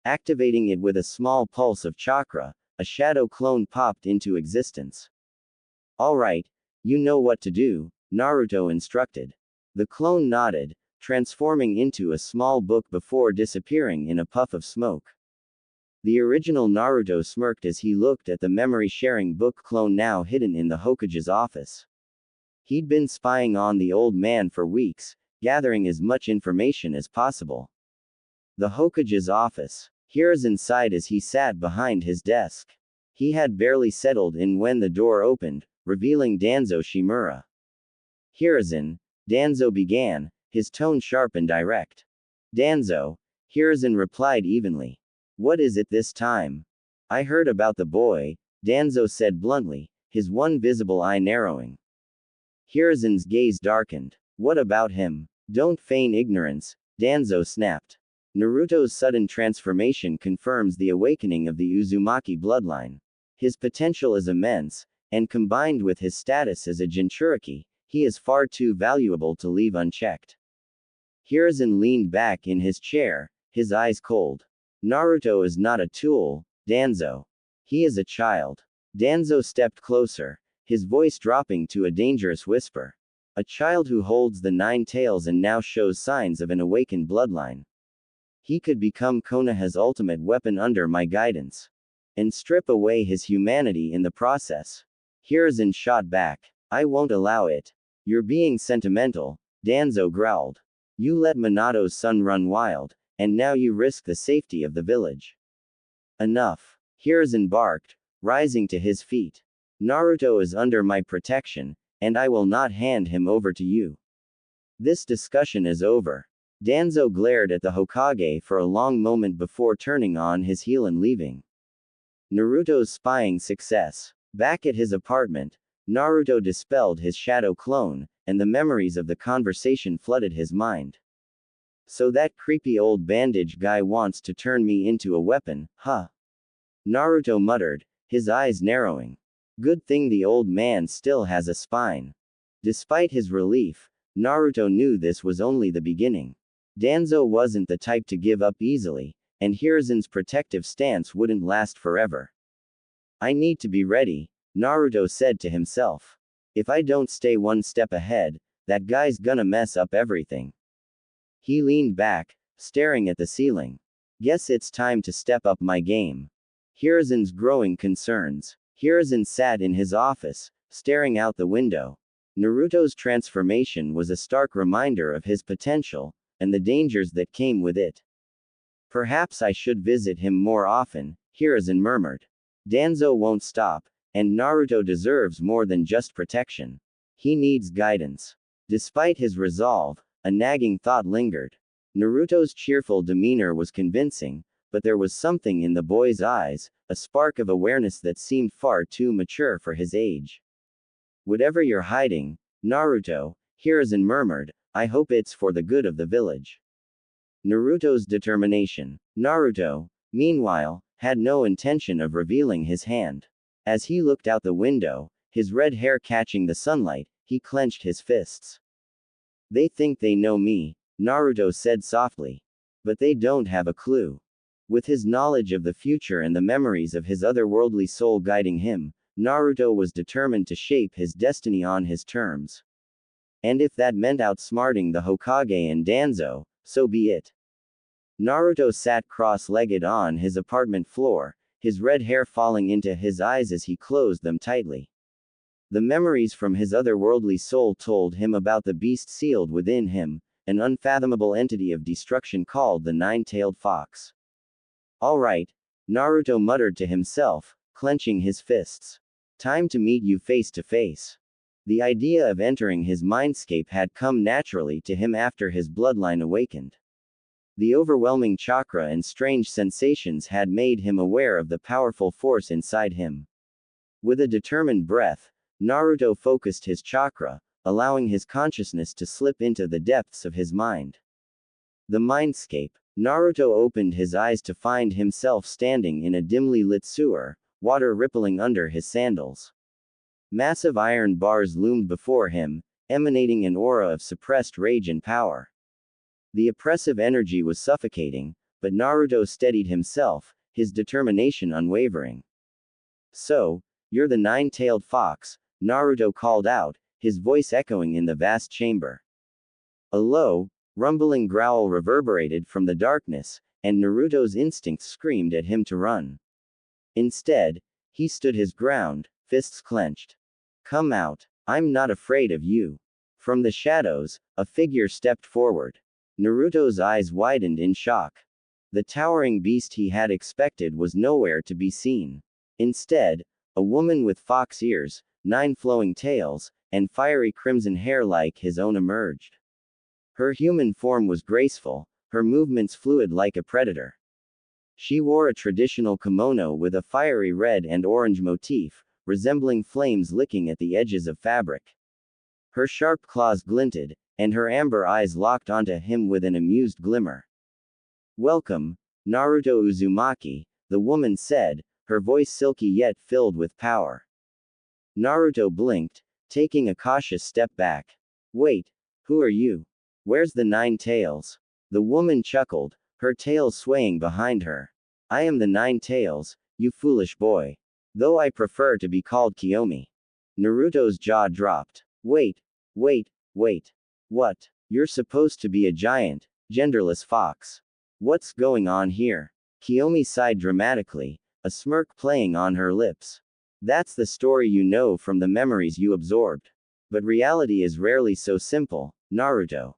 Activating it with a small pulse of chakra, a shadow clone popped into existence. Alright, you know what to do, Naruto instructed. The clone nodded, transforming into a small book before disappearing in a puff of smoke. The original Naruto smirked as he looked at the memory-sharing book clone now hidden in the Hokage's office. He'd been spying on the old man for weeks, gathering as much information as possible. The Hokage's office. Hiruzen sighed as he sat behind his desk. He had barely settled in when the door opened, revealing Danzo Shimura. Hiruzen, Danzo began, his tone sharp and direct. Danzo, Hiruzen replied evenly. What is it this time? I heard about the boy, Danzo said bluntly, his one visible eye narrowing. Hiruzen's gaze darkened. What about him? Don't feign ignorance, Danzo snapped. Naruto's sudden transformation confirms the awakening of the Uzumaki bloodline. His potential is immense, and combined with his status as a Jinchuriki, he is far too valuable to leave unchecked. Hiruzen leaned back in his chair, his eyes cold. Naruto is not a tool, Danzo. He is a child. Danzo stepped closer, his voice dropping to a dangerous whisper. A child who holds the 9 tails and now shows signs of an awakened bloodline. He could become Konoha's ultimate weapon under my guidance. And strip away his humanity in the process. Hiruzen shot back. I won't allow it. You're being sentimental, Danzo growled. You let Minato's son run wild, and now you risk the safety of the village. Enough. Hiruzen barked, rising to his feet. Naruto is under my protection, and I will not hand him over to you. This discussion is over. Danzo glared at the Hokage for a long moment before turning on his heel and leaving. Naruto's spying success. Back at his apartment, Naruto dispelled his shadow clone, and the memories of the conversation flooded his mind. So that creepy old bandage guy wants to turn me into a weapon, huh? Naruto muttered, his eyes narrowing. Good thing the old man still has a spine. Despite his relief, Naruto knew this was only the beginning. Danzo wasn't the type to give up easily, and Hiruzen's protective stance wouldn't last forever. I need to be ready, Naruto said to himself. If I don't stay one step ahead, that guy's gonna mess up everything. He leaned back, staring at the ceiling. Guess it's time to step up my game. Hiruzen's growing concerns. Hiruzen sat in his office, staring out the window. Naruto's transformation was a stark reminder of his potential, and the dangers that came with it. Perhaps I should visit him more often, Hiruzen murmured. Danzo won't stop, and Naruto deserves more than just protection. He needs guidance. Despite his resolve, a nagging thought lingered. Naruto's cheerful demeanor was convincing, but there was something in the boy's eyes, a spark of awareness that seemed far too mature for his age. Whatever you're hiding, Naruto, Hiruzen murmured, I hope it's for the good of the village. Naruto's determination. Naruto, meanwhile, had no intention of revealing his hand. As he looked out the window, his red hair catching the sunlight, he clenched his fists. They think they know me, Naruto said softly. But they don't have a clue. With his knowledge of the future and the memories of his otherworldly soul guiding him, Naruto was determined to shape his destiny on his terms. And if that meant outsmarting the Hokage and Danzo, so be it. Naruto sat cross-legged on his apartment floor, his red hair falling into his eyes as he closed them tightly. The memories from his otherworldly soul told him about the beast sealed within him, an unfathomable entity of destruction called the Nine-Tailed Fox. All right, Naruto muttered to himself, clenching his fists. Time to meet you face to face. The idea of entering his mindscape had come naturally to him after his bloodline awakened. The overwhelming chakra and strange sensations had made him aware of the powerful force inside him. With a determined breath, Naruto focused his chakra, allowing his consciousness to slip into the depths of his mind. The mindscape. Naruto opened his eyes to find himself standing in a dimly lit sewer, water rippling under his sandals. Massive iron bars loomed before him, emanating an aura of suppressed rage and power. The oppressive energy was suffocating, but Naruto steadied himself, his determination unwavering. So, you're the nine-tailed fox, Naruto called out, his voice echoing in the vast chamber. A low, rumbling growl reverberated from the darkness, and Naruto's instincts screamed at him to run. Instead, he stood his ground, fists clenched. Come out, I'm not afraid of you. From the shadows, a figure stepped forward. Naruto's eyes widened in shock. The towering beast he had expected was nowhere to be seen. Instead, a woman with fox ears, 9 flowing tails, and fiery crimson hair like his own emerged. Her human form was graceful, her movements fluid like a predator. She wore a traditional kimono with a fiery red and orange motif, resembling flames licking at the edges of fabric. Her sharp claws glinted, and her amber eyes locked onto him with an amused glimmer. Welcome, Naruto Uzumaki, the woman said, her voice silky yet filled with power. Naruto blinked, taking a cautious step back. Wait, who are you? Where's the 9 tails? The woman chuckled, her tail swaying behind her. I am the 9 tails, you foolish boy. Though I prefer to be called Kiyomi. Naruto's jaw dropped. Wait. What? You're supposed to be a giant, genderless fox. What's going on here? Kiyomi sighed dramatically, a smirk playing on her lips. That's the story you know from the memories you absorbed. But reality is rarely so simple, Naruto.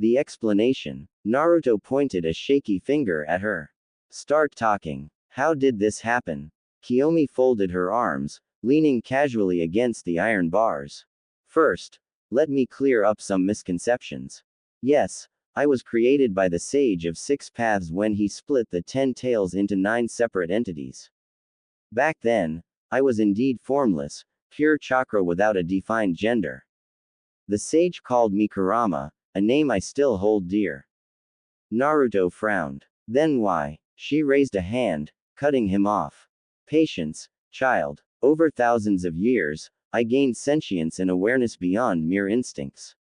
The explanation. Naruto pointed a shaky finger at her. Start talking. How did this happen? Kiyomi folded her arms, leaning casually against the iron bars. First, let me clear up some misconceptions. Yes, I was created by the Sage of 6 Paths when he split the 10 tails into 9 separate entities. Back then, I was indeed formless, pure chakra without a defined gender. The sage called me Kurama, a name I still hold dear. Naruto frowned. Then why? She raised a hand, cutting him off. Patience, child. Over thousands of years, I gained sentience and awareness beyond mere instincts.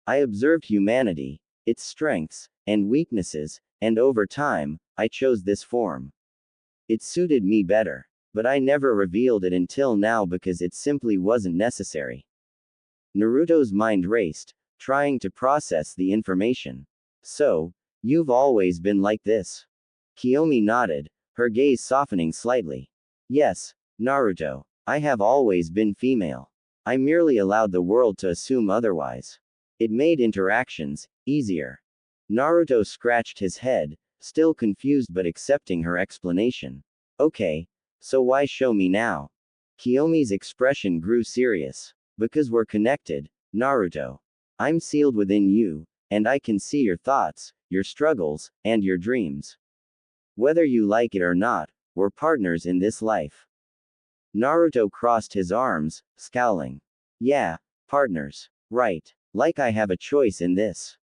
I observed humanity, its strengths, and weaknesses, and over time, I chose this form. It suited me better. But I never revealed it until now because it simply wasn't necessary. Naruto's mind raced, trying to process the information. So, you've always been like this? Kyuubi nodded, her gaze softening slightly. Yes, Naruto. I have always been female. I merely allowed the world to assume otherwise. It made interactions easier. Naruto scratched his head, still confused but accepting her explanation. Okay. So why show me now? Kyuubi's expression grew serious. Because we're connected, Naruto. I'm sealed within you, and I can see your thoughts, your struggles, and your dreams. Whether you like it or not, we're partners in this life. Naruto crossed his arms, scowling. Yeah, partners. Right. Like I have a choice in this.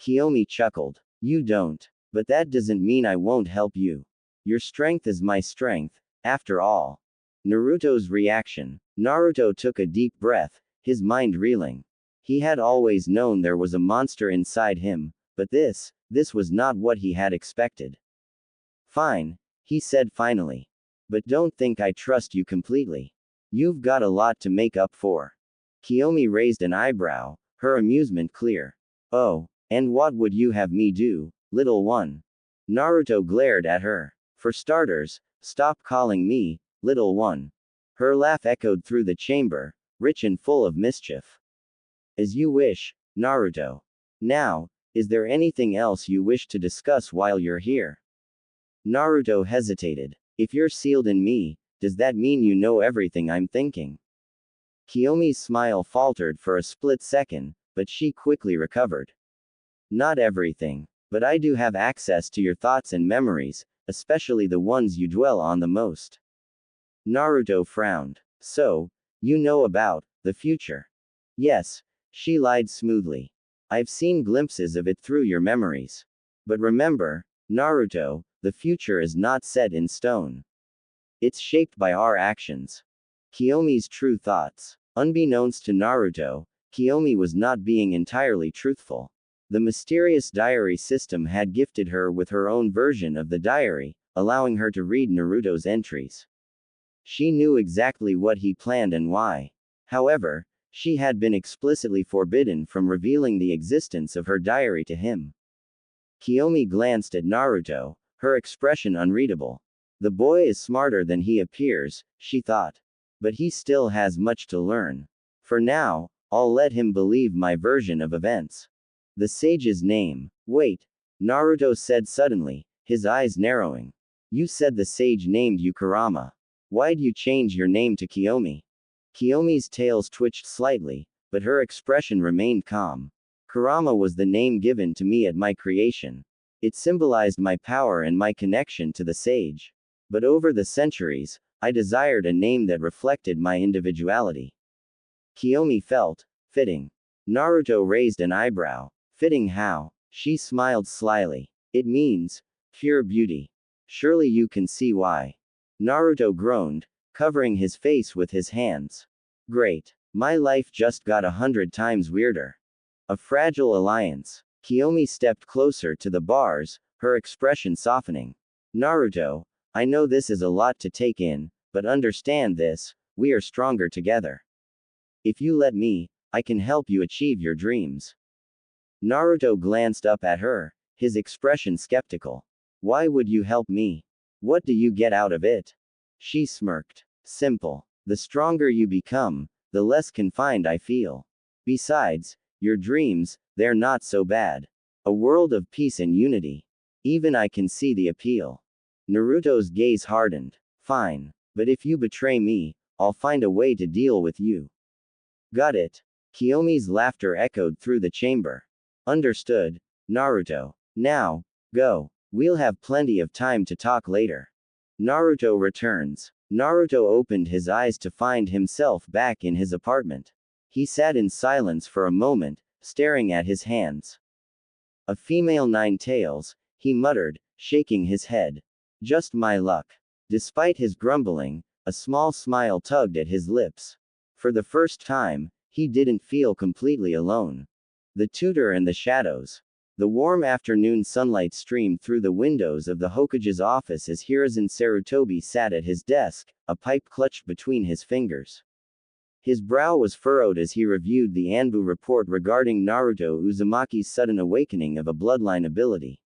Kyuubi chuckled. You don't. But that doesn't mean I won't help you. Your strength is my strength. After all. Naruto's reaction. Naruto took a deep breath, his mind reeling. He had always known there was a monster inside him, but this was not what he had expected. Fine, he said finally. But don't think I trust you completely. You've got a lot to make up for. Kyuubi raised an eyebrow, her amusement clear. Oh, and what would you have me do, little one? Naruto glared at her. For starters, stop calling me, little one. Her laugh echoed through the chamber, rich and full of mischief. As you wish, Naruto. Now, is there anything else you wish to discuss while you're here? Naruto hesitated. If you're sealed in me, does that mean you know everything I'm thinking? Kyuubi's smile faltered for a split second, but she quickly recovered. Not everything, but I do have access to your thoughts and memories, especially the ones you dwell on the most. Naruto frowned. So, you know about the future? Yes, she lied smoothly. I've seen glimpses of it through your memories. But remember, Naruto, the future is not set in stone. It's shaped by our actions. Kyuubi's true thoughts. Unbeknownst to Naruto, Kyuubi was not being entirely truthful. The mysterious diary system had gifted her with her own version of the diary, allowing her to read Naruto's entries. She knew exactly what he planned and why. However, she had been explicitly forbidden from revealing the existence of her diary to him. Kyuubi glanced at Naruto, her expression unreadable. The boy is smarter than he appears, she thought. But he still has much to learn. For now, I'll let him believe my version of events. The sage's name. Wait, Naruto said suddenly, his eyes narrowing. You said the sage named you Kurama. Why'd you change your name to Kyuubi? Kyuubi's tails twitched slightly, but her expression remained calm. Kurama was the name given to me at my creation. It symbolized my power and my connection to the sage. But over the centuries, I desired a name that reflected my individuality. Kyuubi felt fitting. Naruto raised an eyebrow. Fitting how? She smiled slyly. It means pure beauty. Surely you can see why. Naruto groaned, covering his face with his hands. Great. My life just got 100 times weirder. A fragile alliance. Kyuubi stepped closer to the bars, her expression softening. Naruto, I know this is a lot to take in, but understand this, we are stronger together. If you let me, I can help you achieve your dreams. Naruto glanced up at her, his expression skeptical. Why would you help me? What do you get out of it? She smirked. Simple. The stronger you become, the less confined I feel. Besides, your dreams, they're not so bad. A world of peace and unity. Even I can see the appeal. Naruto's gaze hardened. Fine. But if you betray me, I'll find a way to deal with you. Got it. Kyuubi's laughter echoed through the chamber. Understood, Naruto. Now, go. We'll have plenty of time to talk later. Naruto returns. Naruto opened his eyes to find himself back in his apartment. He sat in silence for a moment, staring at his hands. A female 9 tails, he muttered, shaking his head. Just my luck. Despite his grumbling, A small smile tugged at his lips. For the first time, he didn't feel completely alone. The tutor and the shadows. The warm afternoon sunlight streamed through the windows of the Hokage's office as Hiruzen Sarutobi sat at his desk, a pipe clutched between his fingers. His brow was furrowed as he reviewed the Anbu report regarding Naruto Uzumaki's sudden awakening of a bloodline ability.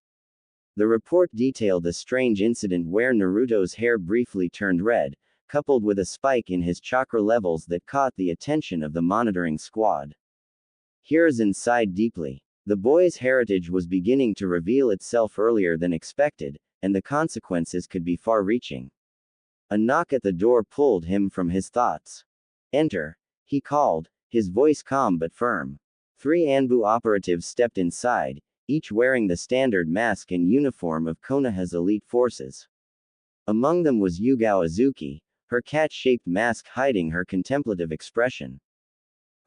The report detailed a strange incident where Naruto's hair briefly turned red, coupled with a spike in his chakra levels that caught the attention of the monitoring squad. Hiruzen sighed deeply. The boy's heritage was beginning to reveal itself earlier than expected, and the consequences could be far-reaching. A knock at the door pulled him from his thoughts. "Enter," he called, his voice calm but firm. 3 Anbu operatives stepped inside, each wearing the standard mask and uniform of Konoha's elite forces. Among them was Yugao Azuki, her cat-shaped mask hiding her contemplative expression.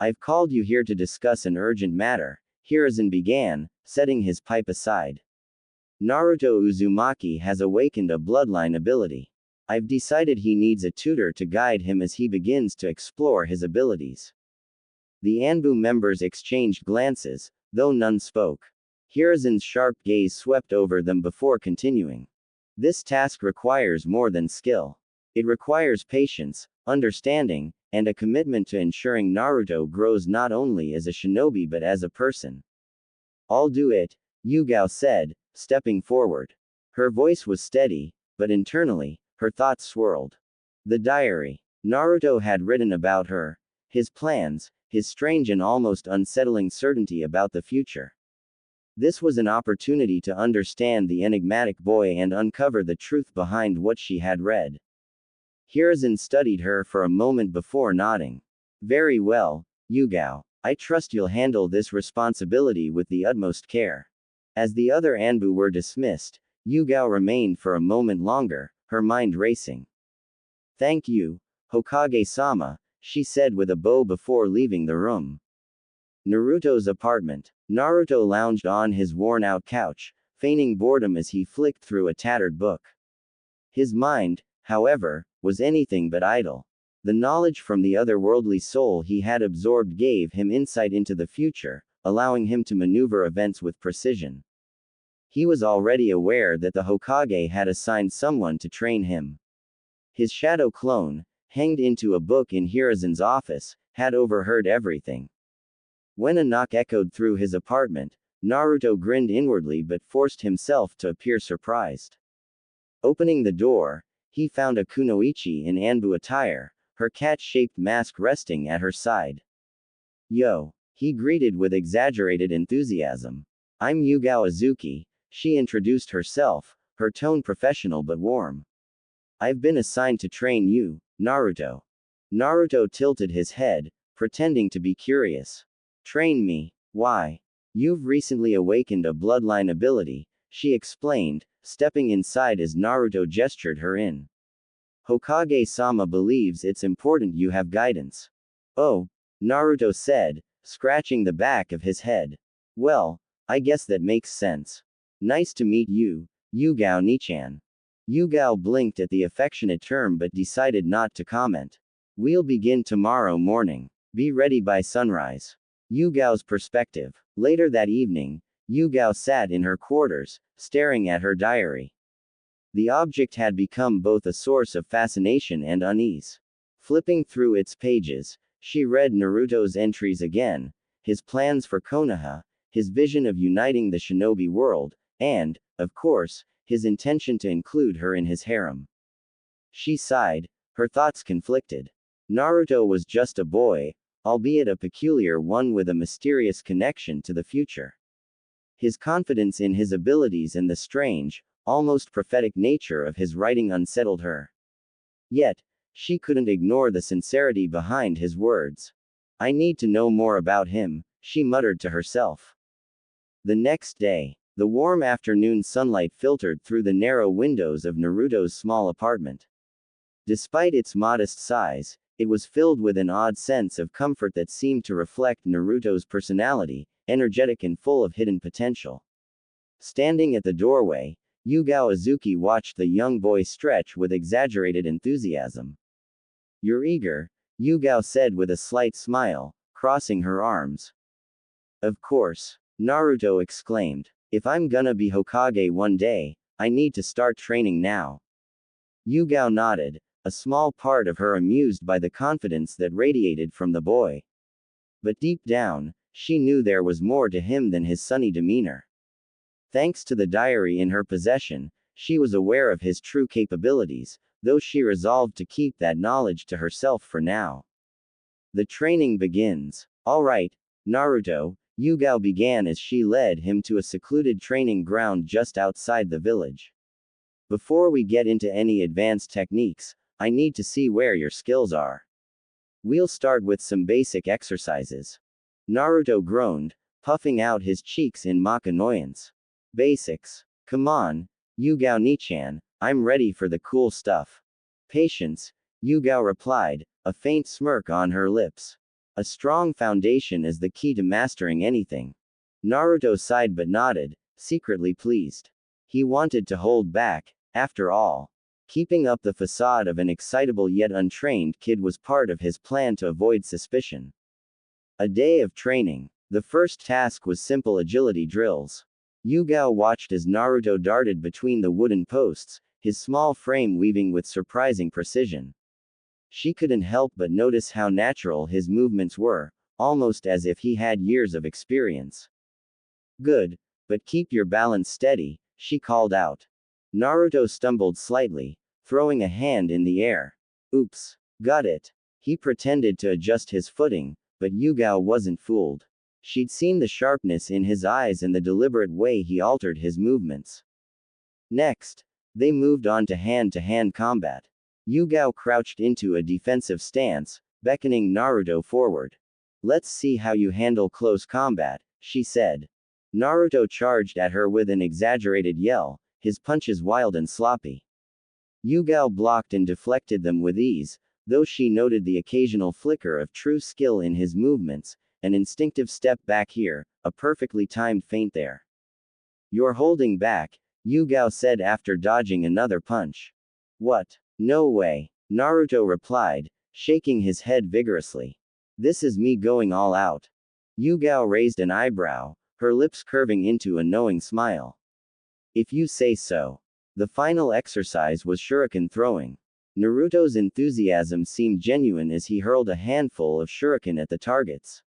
"I've called you here to discuss an urgent matter," Hiruzen began, setting his pipe aside. "Naruto Uzumaki has awakened a bloodline ability. I've decided he needs a tutor to guide him as he begins to explore his abilities." The Anbu members exchanged glances, though none spoke. Hiruzen's sharp gaze swept over them before continuing. "This task requires more than skill. It requires patience, understanding, and a commitment to ensuring Naruto grows not only as a shinobi but as a person." "I'll do it," Yugao said, stepping forward. Her voice was steady, but internally, her thoughts swirled. The diary. Naruto had written about her, his plans, his strange and almost unsettling certainty about the future. This was an opportunity to understand the enigmatic boy and uncover the truth behind what she had read. Hiruzen studied her for a moment before nodding. "Very well, Yugao. I trust you'll handle this responsibility with the utmost care." As the other Anbu were dismissed, Yugao remained for a moment longer, her mind racing. "Thank you, Hokage-sama," she said with a bow before leaving the room. Naruto's apartment. Naruto lounged on his worn-out couch, feigning boredom as he flicked through a tattered book. His mind, however, was anything but idle. The knowledge from the otherworldly soul he had absorbed gave him insight into the future, allowing him to maneuver events with precision. He was already aware that the Hokage had assigned someone to train him. His shadow clone, hanged into a book in Hiruzen's office, had overheard everything. When a knock echoed through his apartment, Naruto grinned inwardly but forced himself to appear surprised. Opening the door, he found a kunoichi in Anbu attire, her cat-shaped mask resting at her side. "Yo," he greeted with exaggerated enthusiasm. "I'm Yugao Azuki," she introduced herself, her tone professional but warm. "I've been assigned to train you, Naruto." Naruto tilted his head, pretending to be curious. "Train me? Why?" "You've recently awakened a bloodline ability," she explained, stepping inside as Naruto gestured her in. "Hokage-sama believes it's important you have guidance." "Oh," Naruto said, scratching the back of his head. "Well, I guess that makes sense. Nice to meet you, Yugao Nichan." Yugao blinked at the affectionate term but decided not to comment. "We'll begin tomorrow morning. Be ready by sunrise." Yugao's perspective. Later that evening, Yugao sat in her quarters, staring at her diary. The object had become both a source of fascination and unease. Flipping through its pages, she read Naruto's entries again, his plans for Konoha, his vision of uniting the shinobi world, and, of course, his intention to include her in his harem. She sighed, her thoughts conflicted. Naruto was just a boy, albeit a peculiar one with a mysterious connection to the future. His confidence in his abilities and the strange, almost prophetic nature of his writing unsettled her. Yet, she couldn't ignore the sincerity behind his words. "I need to know more about him," she muttered to herself. The next day, the warm afternoon sunlight filtered through the narrow windows of Naruto's small apartment. Despite its modest size, it was filled with an odd sense of comfort that seemed to reflect Naruto's personality, energetic and full of hidden potential. Standing at the doorway, Yugao Azuki watched the young boy stretch with exaggerated enthusiasm. You're eager, Yugao said with a slight smile, crossing her arms. Of course, Naruto exclaimed. If I'm gonna be Hokage one day, I need to start training now. Yugao nodded, a small part of her amused by the confidence that radiated from the boy. But deep down, she knew there was more to him than his sunny demeanor. Thanks to the diary in her possession, she was aware of his true capabilities, though she resolved to keep that knowledge to herself for now. The training begins. All right, Naruto, Yugao began as she led him to a secluded training ground just outside the village. Before we get into any advanced techniques, I need to see where your skills are. We'll start with some basic exercises. Naruto groaned, puffing out his cheeks in mock annoyance. Basics. Come on, Yugao Nichan, I'm ready for the cool stuff. Patience, Yugao replied, a faint smirk on her lips. A strong foundation is the key to mastering anything. Naruto sighed but nodded, secretly pleased. He wanted to hold back, after all. Keeping up the facade of an excitable yet untrained kid was part of his plan to avoid suspicion. A day of training. The first task was simple agility drills. Yugao watched as Naruto darted between the wooden posts, his small frame weaving with surprising precision. She couldn't help but notice how natural his movements were, almost as if he had years of experience. Good, but keep your balance steady, she called out. Naruto stumbled slightly, throwing a hand in the air. Oops. Got it. He pretended to adjust his footing, but Yugao wasn't fooled. She'd seen the sharpness in his eyes and the deliberate way he altered his movements. Next, they moved on to hand-to-hand combat. Yugao crouched into a defensive stance, beckoning Naruto forward. Let's see how you handle close combat, she said. Naruto charged at her with an exaggerated yell, his punches wild and sloppy. Yugao blocked and deflected them with ease, though she noted the occasional flicker of true skill in his movements, an instinctive step back here, a perfectly timed feint there. You're holding back, Yugao said after dodging another punch. What? No way, Naruto replied, shaking his head vigorously. This is me going all out. Yugao raised an eyebrow, her lips curving into a knowing smile. If you say so. The final exercise was shuriken throwing. Naruto's enthusiasm seemed genuine as he hurled a handful of shuriken at the targets.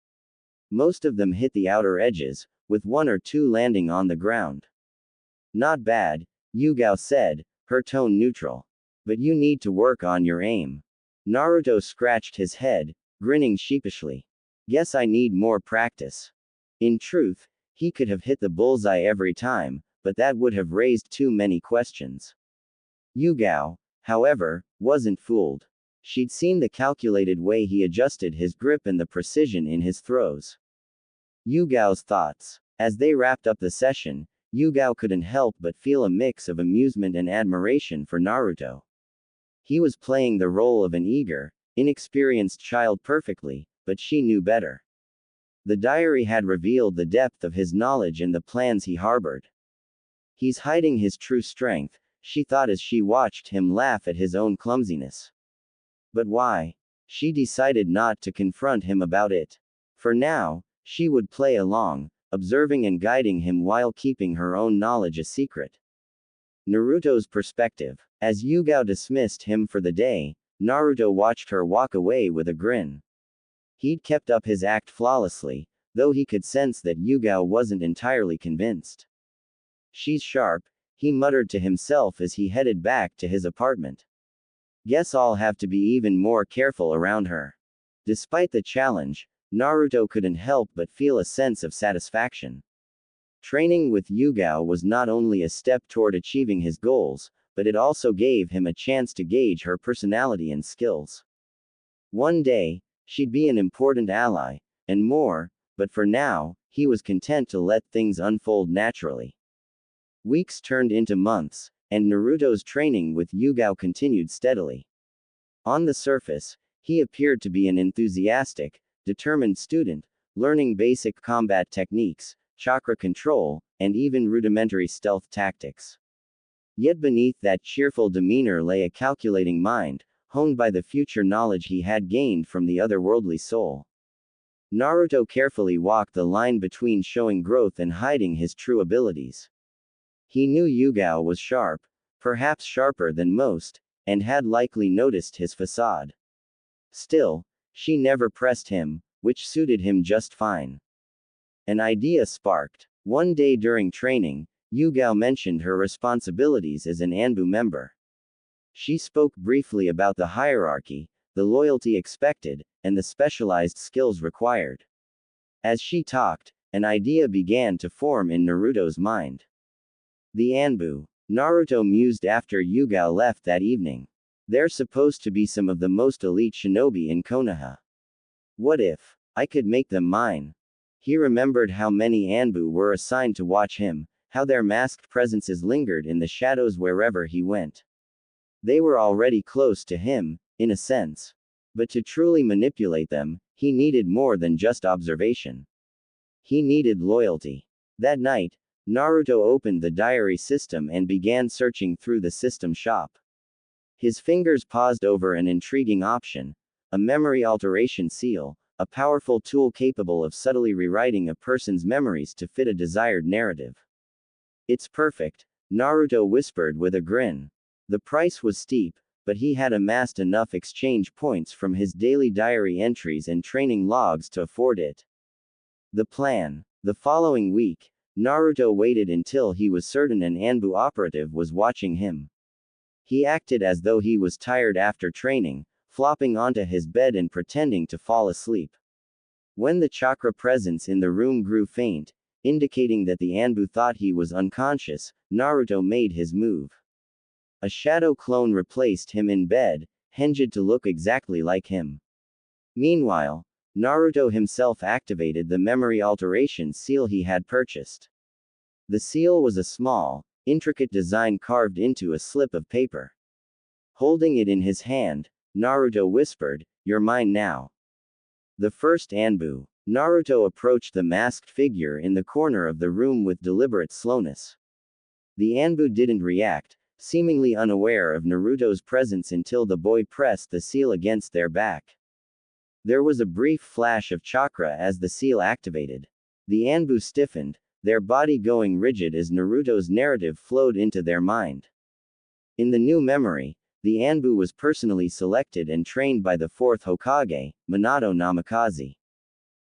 Most of them hit the outer edges, with one or two landing on the ground. Not bad, Yugao said, her tone neutral. But you need to work on your aim. Naruto scratched his head, grinning sheepishly. Guess I need more practice. In truth, he could have hit the bullseye every time, but that would have raised too many questions. Yugao, however, wasn't fooled. She'd seen the calculated way he adjusted his grip and the precision in his throws. Yugao's thoughts. As they wrapped up the session, Yugao couldn't help but feel a mix of amusement and admiration for Naruto. He was playing the role of an eager, inexperienced child perfectly, but she knew better. The diary had revealed the depth of his knowledge and the plans he harbored. He's hiding his true strength, she thought as she watched him laugh at his own clumsiness. But why? She decided not to confront him about it. For now, she would play along, observing and guiding him while keeping her own knowledge a secret. Naruto's perspective. As Yugao dismissed him for the day, Naruto watched her walk away with a grin. He'd kept up his act flawlessly, though he could sense that Yugao wasn't entirely convinced. She's sharp, he muttered to himself as he headed back to his apartment. Guess I'll have to be even more careful around her. Despite the challenge, Naruto couldn't help but feel a sense of satisfaction. Training with Yugao was not only a step toward achieving his goals, but it also gave him a chance to gauge her personality and skills. One day, she'd be an important ally, and more, but for now, he was content to let things unfold naturally. Weeks turned into months, and Naruto's training with Yugao continued steadily. On the surface, he appeared to be an enthusiastic, determined student, learning basic combat techniques, chakra control, and even rudimentary stealth tactics. Yet beneath that cheerful demeanor lay a calculating mind, honed by the future knowledge he had gained from the otherworldly soul. Naruto carefully walked the line between showing growth and hiding his true abilities. He knew Yugao was sharp, perhaps sharper than most, and had likely noticed his facade. Still, she never pressed him, which suited him just fine. An idea sparked. One day during training, Yugao mentioned her responsibilities as an Anbu member. She spoke briefly about the hierarchy, the loyalty expected, and the specialized skills required. As she talked, an idea began to form in Naruto's mind. The Anbu. Naruto mused after Yugao left that evening. They're supposed to be some of the most elite shinobi in Konoha. What if I could make them mine? He remembered how many Anbu were assigned to watch him, how their masked presences lingered in the shadows wherever he went. They were already close to him, in a sense. But to truly manipulate them, he needed more than just observation. He needed loyalty. That night, Naruto opened the diary system and began searching through the system shop. His fingers paused over an intriguing option, a memory alteration seal, a powerful tool capable of subtly rewriting a person's memories to fit a desired narrative. It's perfect, Naruto whispered with a grin. The price was steep, but he had amassed enough exchange points from his daily diary entries and training logs to afford it. The plan. The following week, Naruto waited until he was certain an Anbu operative was watching him. He acted as though he was tired after training, flopping onto his bed and pretending to fall asleep. When the chakra presence in the room grew faint, indicating that the Anbu thought he was unconscious, Naruto made his move. A shadow clone replaced him in bed, hinged to look exactly like him. Meanwhile, Naruto himself activated the memory alteration seal he had purchased. The seal was a small, intricate design carved into a slip of paper. Holding it in his hand, Naruto whispered, "You're mine now." The first Anbu. Naruto approached the masked figure in the corner of the room with deliberate slowness. The Anbu didn't react, seemingly unaware of Naruto's presence until the boy pressed the seal against their back. There was a brief flash of chakra as the seal activated. The Anbu stiffened, their body going rigid as Naruto's narrative flowed into their mind. In the new memory, the Anbu was personally selected and trained by the fourth Hokage, Minato Namikaze.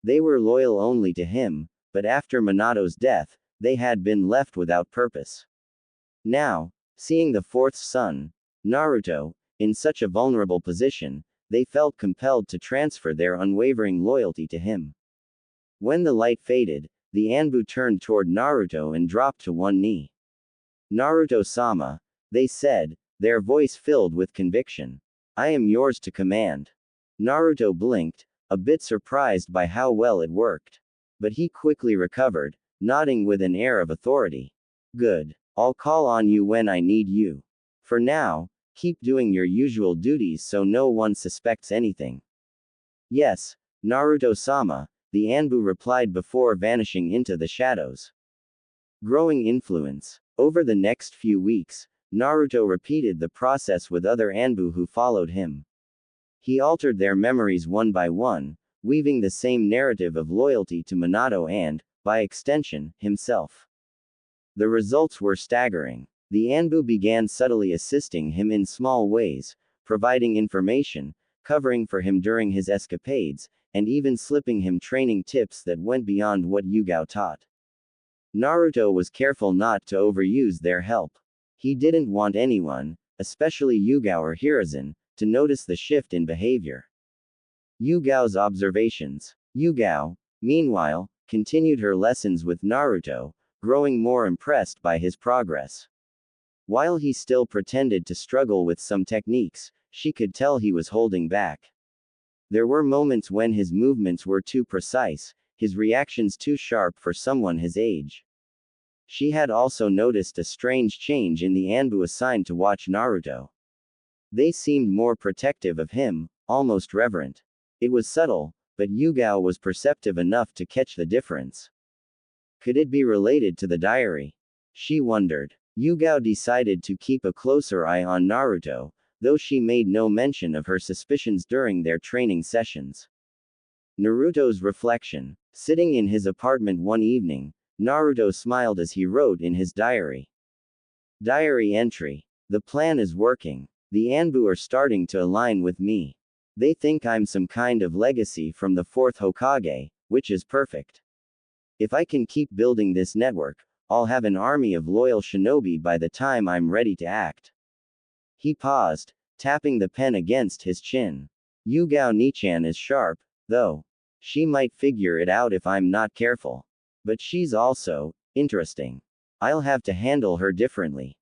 They were loyal only to him, but after Minato's death, they had been left without purpose. Now, seeing the fourth son, Naruto, in such a vulnerable position, they felt compelled to transfer their unwavering loyalty to him. When the light faded, the Anbu turned toward Naruto and dropped to one knee. "Naruto-sama," they said, their voice filled with conviction. "I am yours to command." Naruto blinked, a bit surprised by how well it worked. But he quickly recovered, nodding with an air of authority. "Good. I'll call on you when I need you. For now, keep doing your usual duties so no one suspects anything." "Yes, Naruto-sama," the Anbu replied before vanishing into the shadows. Growing influence. Over the next few weeks, Naruto repeated the process with other Anbu who followed him. He altered their memories one by one, weaving the same narrative of loyalty to Minato and, by extension, himself. The results were staggering. The Anbu began subtly assisting him in small ways, providing information, covering for him during his escapades, and even slipping him training tips that went beyond what Yugao taught. Naruto was careful not to overuse their help. He didn't want anyone, especially Yugao or Hiruzen, to notice the shift in behavior. Yugao's observations. Yugao, meanwhile, continued her lessons with Naruto, growing more impressed by his progress. While he still pretended to struggle with some techniques, she could tell he was holding back. There were moments when his movements were too precise, his reactions too sharp for someone his age. She had also noticed a strange change in the Anbu assigned to watch Naruto. They seemed more protective of him, almost reverent. It was subtle, but Yugao was perceptive enough to catch the difference. Could it be related to the diary? She wondered. Yugao decided to keep a closer eye on Naruto, though she made no mention of her suspicions during their training sessions. Naruto's reflection. Sitting in his apartment one evening, Naruto smiled as he wrote in his diary. Diary entry. The plan is working. The Anbu are starting to align with me. They think I'm some kind of legacy from the fourth Hokage, which is perfect. If I can keep building this network, I'll have an army of loyal shinobi by the time I'm ready to act. He paused, tapping the pen against his chin. Yugao Nichan is sharp, though. She might figure it out if I'm not careful. But she's also interesting. I'll have to handle her differently.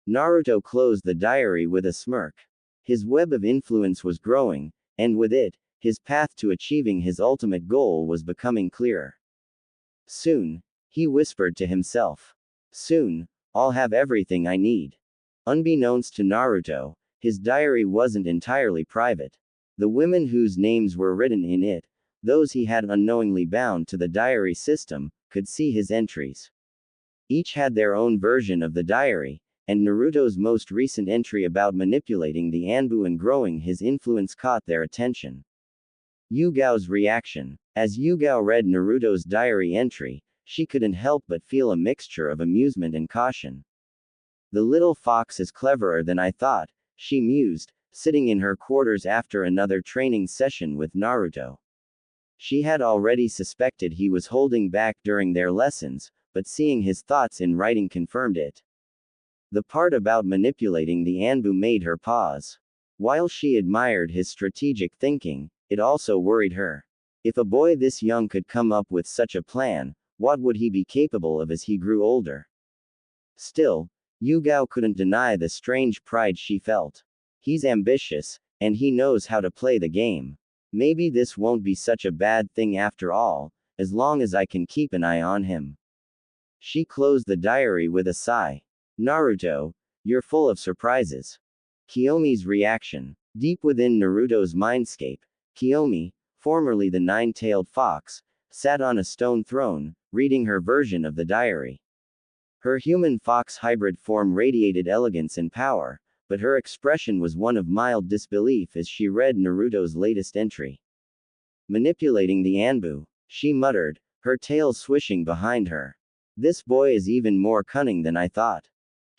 Naruto closed the diary with a smirk. His web of influence was growing, and with it, his path to achieving his ultimate goal was becoming clearer. Soon, he whispered to himself. Soon, I'll have everything I need. Unbeknownst to Naruto, his diary wasn't entirely private. The women whose names were written in it, those he had unknowingly bound to the diary system, could see his entries. Each had their own version of the diary, and Naruto's most recent entry about manipulating the Anbu and growing his influence caught their attention. Yugao's reaction. As Yugao read Naruto's diary entry, she couldn't help but feel a mixture of amusement and caution. The little fox is cleverer than I thought, she mused, sitting in her quarters after another training session with Naruto. She had already suspected he was holding back during their lessons, but seeing his thoughts in writing confirmed it. The part about manipulating the Anbu made her pause. While she admired his strategic thinking, it also worried her. If a boy this young could come up with such a plan, what would he be capable of as he grew older? Still, Yugao couldn't deny the strange pride she felt. He's ambitious, and he knows how to play the game. Maybe this won't be such a bad thing after all, as long as I can keep an eye on him. She closed the diary with a sigh. Naruto, you're full of surprises. Kiyomi's reaction. Deep within Naruto's mindscape, Kyuubi, formerly the nine-tailed fox, sat on a stone throne, reading her version of the diary. Her human-fox hybrid form radiated elegance and power, but her expression was one of mild disbelief as she read Naruto's latest entry. Manipulating the Anbu, she muttered, her tail swishing behind her. This boy is even more cunning than I thought.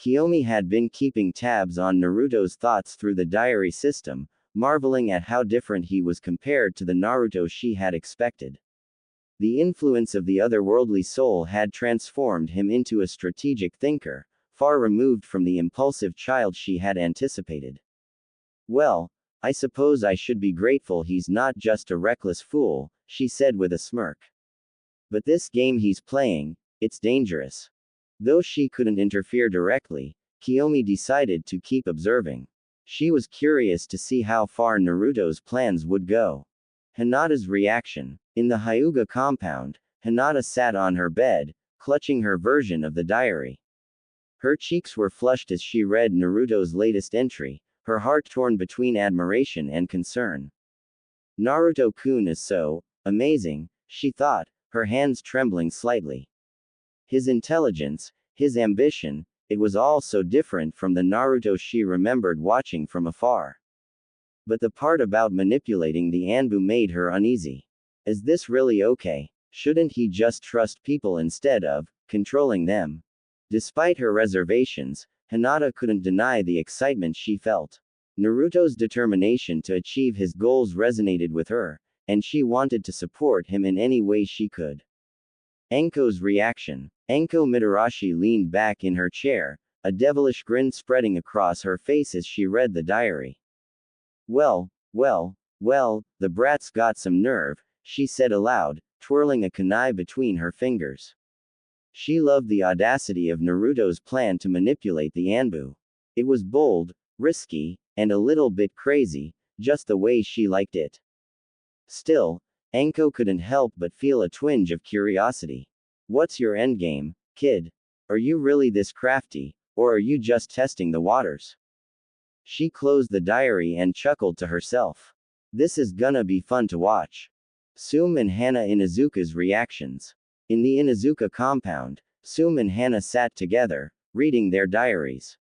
Kyuubi had been keeping tabs on Naruto's thoughts through the diary system, marveling at how different he was compared to the Naruto she had expected. The influence of the otherworldly soul had transformed him into a strategic thinker, far removed from the impulsive child she had anticipated. Well, I suppose I should be grateful he's not just a reckless fool, she said with a smirk. But this game he's playing, it's dangerous. Though she couldn't interfere directly, Kyuubi decided to keep observing. She was curious to see how far Naruto's plans would go. Hinata's reaction. In the Hyuga compound, Hinata sat on her bed, clutching her version of the diary. Her cheeks were flushed as she read Naruto's latest entry, her heart torn between admiration and concern. Naruto-kun is so amazing, she thought, her hands trembling slightly. His intelligence, his ambition, it was all so different from the Naruto she remembered watching from afar. But the part about manipulating the Anbu made her uneasy. Is this really okay? Shouldn't he just trust people instead of controlling them? Despite her reservations, Hinata couldn't deny the excitement she felt. Naruto's determination to achieve his goals resonated with her, and she wanted to support him in any way she could. Enko's reaction. Enko Mitarashi leaned back in her chair, a devilish grin spreading across her face as she read the diary. Well, the brat's got some nerve, she said aloud, twirling a kunai between her fingers. She loved the audacity of Naruto's plan to manipulate the Anbu. It was bold, risky, and a little bit crazy, just the way she liked it. Still, Enko couldn't help but feel a twinge of curiosity. What's your endgame, kid? Are you really this crafty, or are you just testing the waters? She closed the diary and chuckled to herself. This is gonna be fun to watch. Sume and Hana Inuzuka's reactions. In the Inuzuka compound, Sume and Hana sat together, reading their diaries.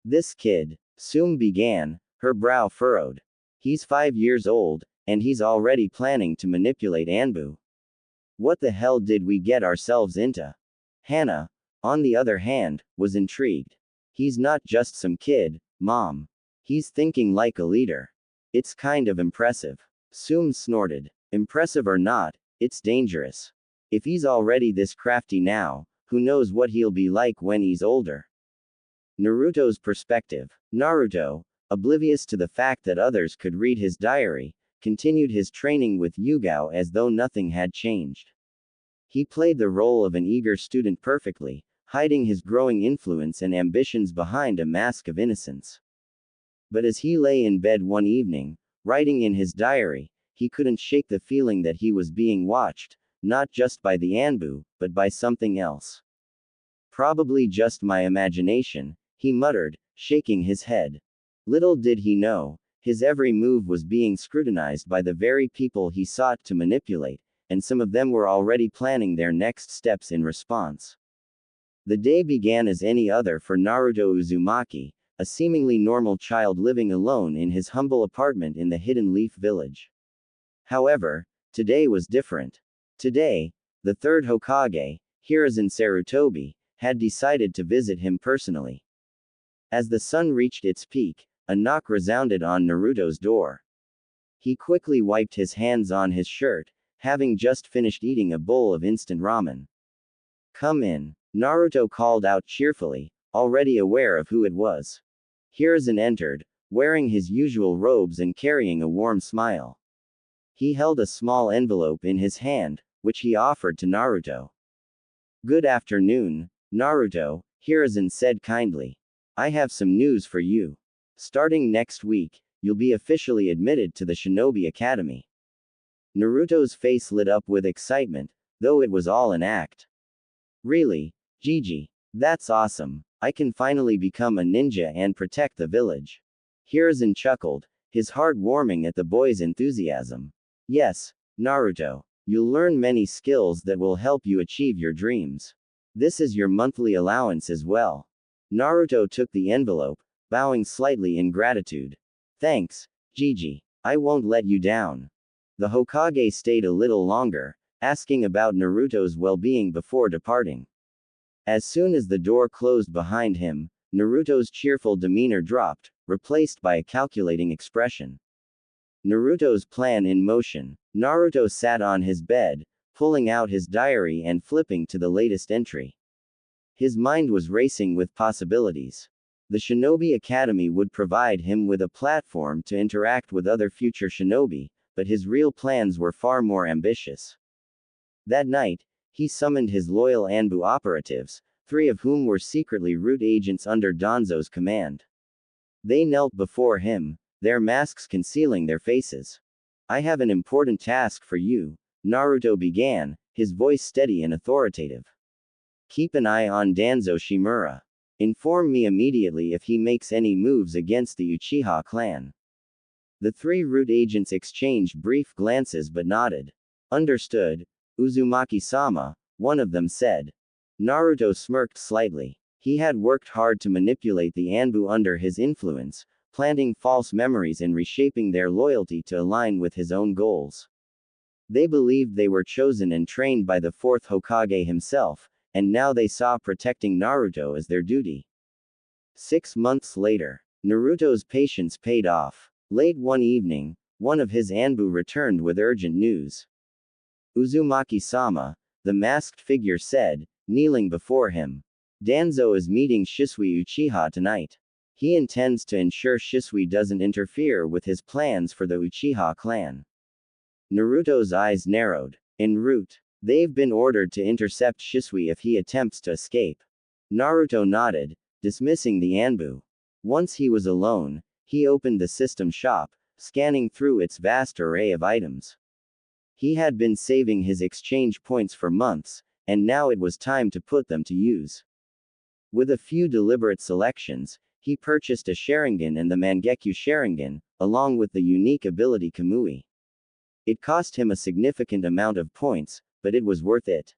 This kid, Sume began, Her brow furrowed. He's 5 years old, and he's already planning to manipulate Anbu. What the hell did we get ourselves into? Hana, on the other hand, was intrigued. He's not just some kid, Mom. He's thinking like a leader. It's kind of impressive. Sum snorted. Impressive or not, it's dangerous. If he's already this crafty now, who knows what he'll be like when he's older? Naruto's perspective. Naruto, oblivious to the fact that others could read his diary, continued his training with Yugao as though nothing had changed. He played the role of an eager student perfectly, hiding his growing influence and ambitions behind a mask of innocence. But as he lay in bed one evening, writing in his diary, he couldn't shake the feeling that he was being watched, not just by the Anbu, but by something else. Probably just my imagination, he muttered, shaking his head. Little did he know, his every move was being scrutinized by the very people he sought to manipulate, and some of them were already planning their next steps in response. The day began as any other for Naruto Uzumaki, a seemingly normal child living alone in his humble apartment in the Hidden Leaf Village. However, today was different. Today, the third Hokage, Hiruzen Sarutobi, had decided to visit him personally. As the sun reached its peak, a knock resounded on Naruto's door. He quickly wiped his hands on his shirt, having just finished eating a bowl of instant ramen. Come in, Naruto called out cheerfully, already aware of who it was. Hiruzen entered, wearing his usual robes and carrying a warm smile. He held a small envelope in his hand, which he offered to Naruto. Good afternoon, Naruto, Hiruzen said kindly. I have some news for you. Starting next week, you'll be officially admitted to the Shinobi Academy. Naruto's face lit up with excitement, though it was all an act. Really, Gigi? That's awesome. I can finally become a ninja and protect the village. Hiruzen chuckled, his heart warming at the boy's enthusiasm. Yes, Naruto. You'll learn many skills that will help you achieve your dreams. This is your monthly allowance as well. Naruto took the envelope, bowing slightly in gratitude. Thanks, Gigi. I won't let you down. The Hokage stayed a little longer, asking about Naruto's well-being before departing. As soon as the door closed behind him, Naruto's cheerful demeanor dropped, replaced by a calculating expression. Naruto's plan in motion. Naruto sat on his bed, pulling out his diary and flipping to the latest entry. His mind was racing with possibilities. The Shinobi Academy would provide him with a platform to interact with other future shinobi, but his real plans were far more ambitious. That night, he summoned his loyal Anbu operatives, 3 of whom were secretly root agents under Danzo's command. They knelt before him, their masks concealing their faces. I have an important task for you, Naruto began, his voice steady and authoritative. Keep an eye on Danzo Shimura. Inform me immediately if he makes any moves against the Uchiha clan. The 3 root agents exchanged brief glances but nodded. Understood, Uzumaki-sama, one of them said. Naruto smirked slightly. He had worked hard to manipulate the Anbu under his influence, planting false memories and reshaping their loyalty to align with his own goals. They believed they were chosen and trained by the 4th Hokage himself, and now they saw protecting Naruto as their duty. 6 months later, Naruto's patience paid off. Late one evening, one of his Anbu returned with urgent news. Uzumaki-sama, the masked figure said, kneeling before him. Danzo is meeting Shisui Uchiha tonight. He intends to ensure Shisui doesn't interfere with his plans for the Uchiha clan. Naruto's eyes narrowed. En route, they've been ordered to intercept Shisui if he attempts to escape. Naruto nodded, dismissing the Anbu. Once he was alone, he opened the system shop, scanning through its vast array of items. He had been saving his exchange points for months, and now it was time to put them to use. With a few deliberate selections, he purchased a Sharingan and the Mangekyo Sharingan, along with the unique ability Kamui. It cost him a significant amount of points, but it was worth it.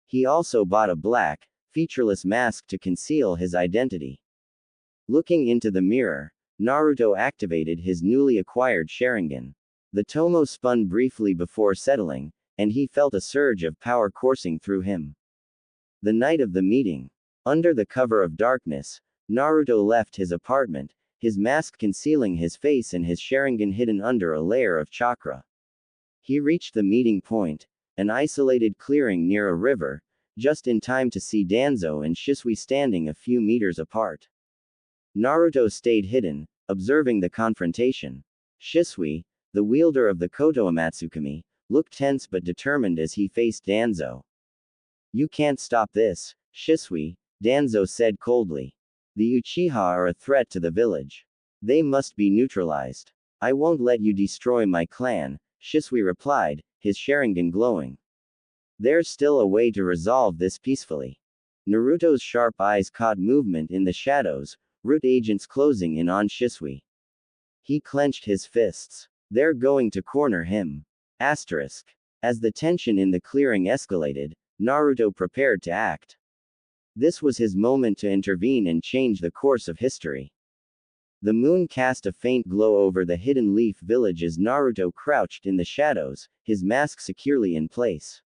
He also bought a black, featureless mask to conceal his identity. Looking into the mirror, Naruto activated his newly acquired Sharingan. The Tomo spun briefly before settling, and he felt a surge of power coursing through him. The night of the meeting. Under the cover of darkness, Naruto left his apartment, his mask concealing his face and his Sharingan hidden under a layer of chakra. He reached the meeting point, an isolated clearing near a river, just in time to see Danzo and Shisui standing a few meters apart. Naruto stayed hidden, observing the confrontation. Shisui, the wielder of the Koto Amatsukami, looked tense but determined as he faced Danzo. "You can't stop this, Shisui," Danzo said coldly. "The Uchiha are a threat to the village. They must be neutralized. I won't let you destroy my clan," Shisui replied, his Sharingan glowing. "There's still a way to resolve this peacefully." Naruto's sharp eyes caught movement in the shadows, root agents closing in on Shisui. He clenched his fists. "They're going to corner him." Asterisk. As the tension in the clearing escalated, Naruto prepared to act. This was his moment to intervene and change the course of history. The moon cast a faint glow over the hidden leaf village as Naruto crouched in the shadows, his mask securely in place.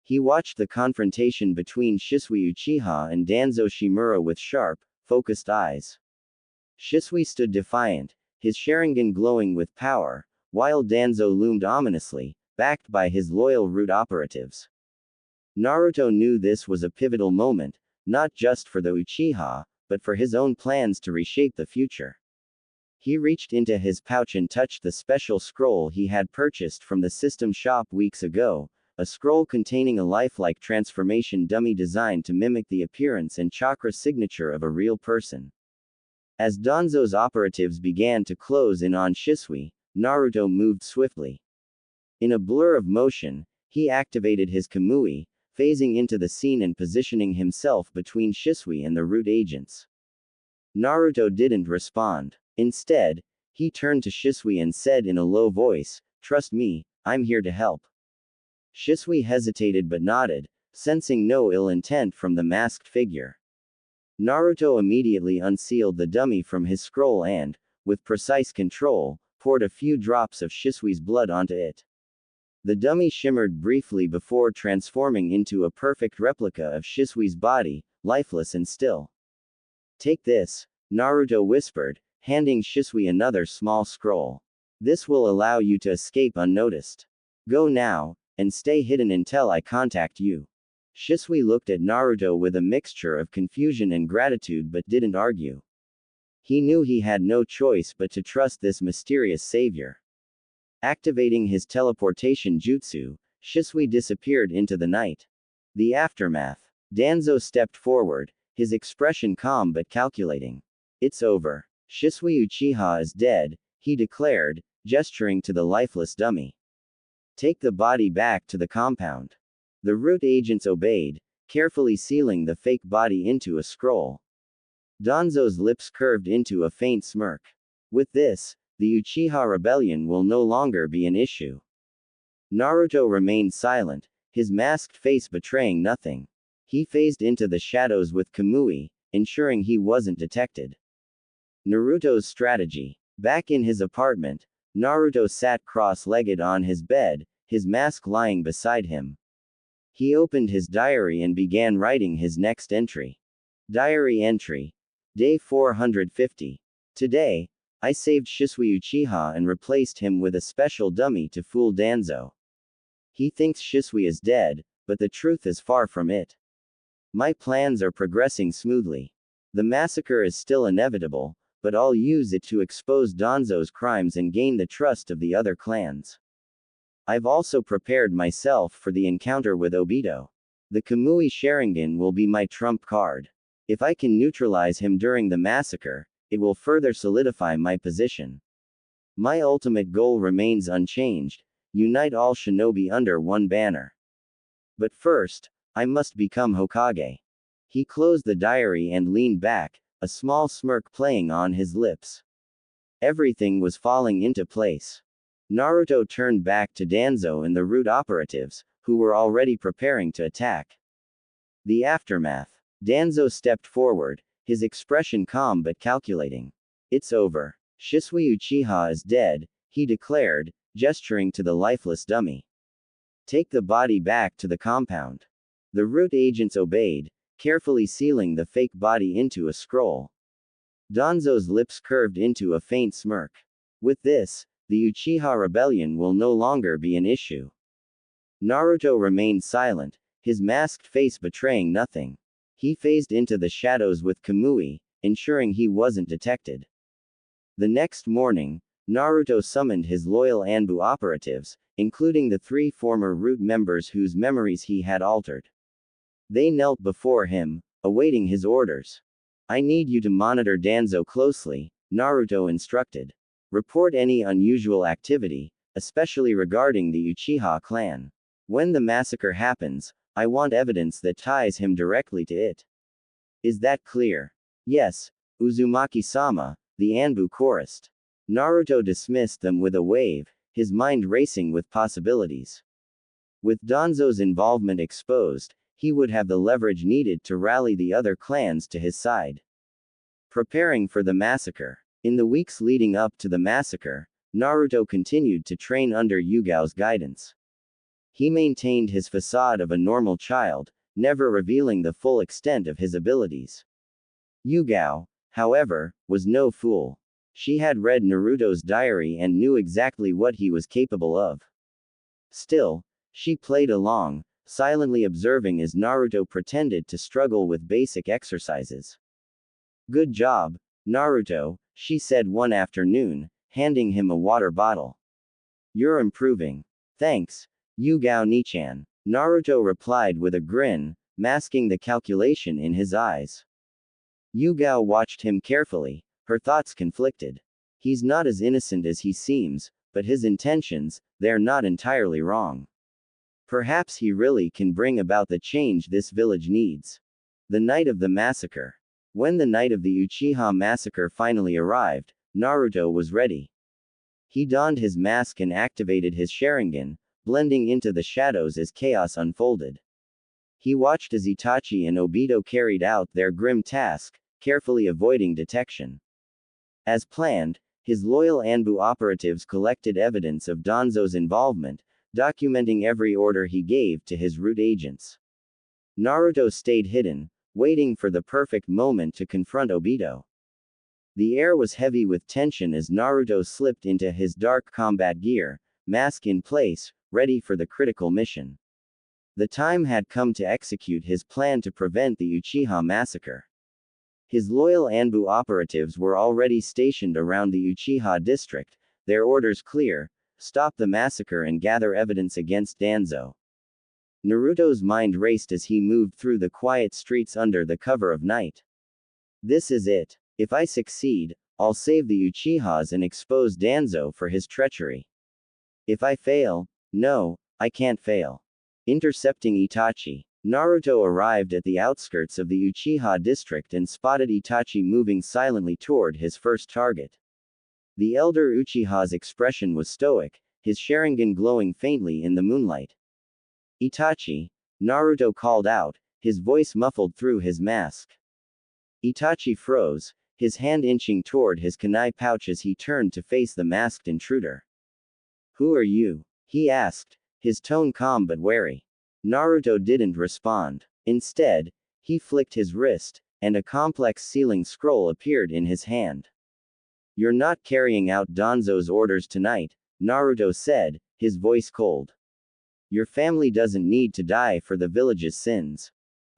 He watched the confrontation between Shisui Uchiha and Danzo Shimura with sharp, focused eyes. Shisui stood defiant, his Sharingan glowing with power, while Danzo loomed ominously, backed by his loyal root operatives. Naruto knew this was a pivotal moment, not just for the Uchiha, but for his own plans to reshape the future. He reached into his pouch and touched the special scroll he had purchased from the system shop weeks ago, a scroll containing a lifelike transformation dummy designed to mimic the appearance and chakra signature of a real person. As Danzo's operatives began to close in on Shisui, Naruto moved swiftly. In a blur of motion, he activated his Kamui, phasing into the scene and positioning himself between Shisui and the root agents. Naruto didn't respond. Instead, he turned to Shisui and said in a low voice, "Trust me, I'm here to help." Shisui hesitated but nodded, sensing no ill intent from the masked figure. Naruto immediately unsealed the dummy from his scroll and, with precise control, poured a few drops of Shisui's blood onto it. The dummy shimmered briefly before transforming into a perfect replica of Shisui's body, lifeless and still. "Take this," Naruto whispered, handing Shisui another small scroll. "This will allow you to escape unnoticed. Go now, and stay hidden until I contact you." Shisui looked at Naruto with a mixture of confusion and gratitude but didn't argue. He knew he had no choice but to trust this mysterious savior. Activating his teleportation jutsu, Shisui disappeared into the night. The aftermath. Danzo stepped forward, his expression calm but calculating. "It's over. Shisui Uchiha is dead," he declared, gesturing to the lifeless dummy. "Take the body back to the compound." The root agents obeyed, carefully sealing the fake body into a scroll. Danzo's lips curved into a faint smirk. With this, the Uchiha rebellion will no longer be an issue. Naruto remained silent, his masked face betraying nothing. He phased into the shadows with Kamui, ensuring he wasn't detected. Naruto's strategy. Back in his apartment, Naruto sat cross-legged on his bed, his mask lying beside him. He opened his diary and began writing his next entry. Diary entry. Day 450. Today, I saved Shisui Uchiha and replaced him with a special dummy to fool Danzo. He thinks Shisui is dead, but the truth is far from it. My plans are progressing smoothly. The massacre is still inevitable, but I'll use it to expose Danzo's crimes and gain the trust of the other clans. I've also prepared myself for the encounter with Obito. The Kamui Sharingan will be my trump card. If I can neutralize him during the massacre, it will further solidify my position. My ultimate goal remains unchanged: unite all shinobi under one banner. But first, I must become Hokage. He closed the diary and leaned back, a small smirk playing on his lips. Everything was falling into place. Naruto turned back to Danzo and the root operatives, who were already preparing to attack. The aftermath. Danzo stepped forward, his expression calm but calculating. It's over. Shisui Uchiha is dead, he declared, gesturing to the lifeless dummy. Take the body back to the compound. The root agents obeyed, carefully sealing the fake body into a scroll. Danzo's lips curved into a faint smirk. With this, the Uchiha rebellion will no longer be an issue. Naruto remained silent, his masked face betraying nothing. He phased into the shadows with Kamui, ensuring he wasn't detected. The next morning, Naruto summoned his loyal Anbu operatives, including the 3 former root members whose memories he had altered. They knelt before him, awaiting his orders. I need you to monitor Danzo closely, Naruto instructed. Report any unusual activity, especially regarding the Uchiha clan. When the massacre happens, I want evidence that ties him directly to it. Is that clear? Yes, Uzumaki-sama, the Anbu chorused. Naruto dismissed them with a wave, his mind racing with possibilities. With Danzo's involvement exposed, he would have the leverage needed to rally the other clans to his side. Preparing for the massacre. In the weeks leading up to the massacre, Naruto continued to train under Yugao's guidance. He maintained his facade of a normal child, never revealing the full extent of his abilities. Yugao, however, was no fool. She had read Naruto's diary and knew exactly what he was capable of. Still, she played along, silently observing as Naruto pretended to struggle with basic exercises. Good job, Naruto, she said one afternoon, handing him a water bottle. You're improving. Thanks, Yugao Nichan. Naruto replied with a grin, masking the calculation in his eyes. Yugao watched him carefully, her thoughts conflicted. He's not as innocent as he seems, but his intentions, they're not entirely wrong. Perhaps he really can bring about the change this village needs. The night of the massacre. When the night of the Uchiha massacre finally arrived, Naruto was ready. He donned his mask and activated his Sharingan, blending into the shadows as chaos unfolded. He watched as Itachi and Obito carried out their grim task, carefully avoiding detection. As planned, his loyal Anbu operatives collected evidence of Danzo's involvement, documenting every order he gave to his root agents. Naruto stayed hidden, waiting for the perfect moment to confront Obito. The air was heavy with tension as Naruto slipped into his dark combat gear, mask in place, ready for the critical mission. The time had come to execute his plan to prevent the Uchiha massacre. His loyal Anbu operatives were already stationed around the Uchiha district, their orders clear: stop the massacre and gather evidence against Danzo. Naruto's mind raced as he moved through the quiet streets under the cover of night. This is it. If I succeed, I'll save the Uchihas and expose Danzo for his treachery. If I fail, no, I can't fail. Intercepting Itachi. Naruto arrived at the outskirts of the Uchiha district and spotted Itachi moving silently toward his first target. The elder Uchiha's expression was stoic, his Sharingan glowing faintly in the moonlight. Itachi, Naruto called out, his voice muffled through his mask. Itachi froze, his hand inching toward his kunai pouch as he turned to face the masked intruder. Who are you? He asked, his tone calm but wary. Naruto didn't respond. Instead, he flicked his wrist, and a complex sealing scroll appeared in his hand. You're not carrying out Danzo's orders tonight, Naruto said, his voice cold. Your family doesn't need to die for the village's sins.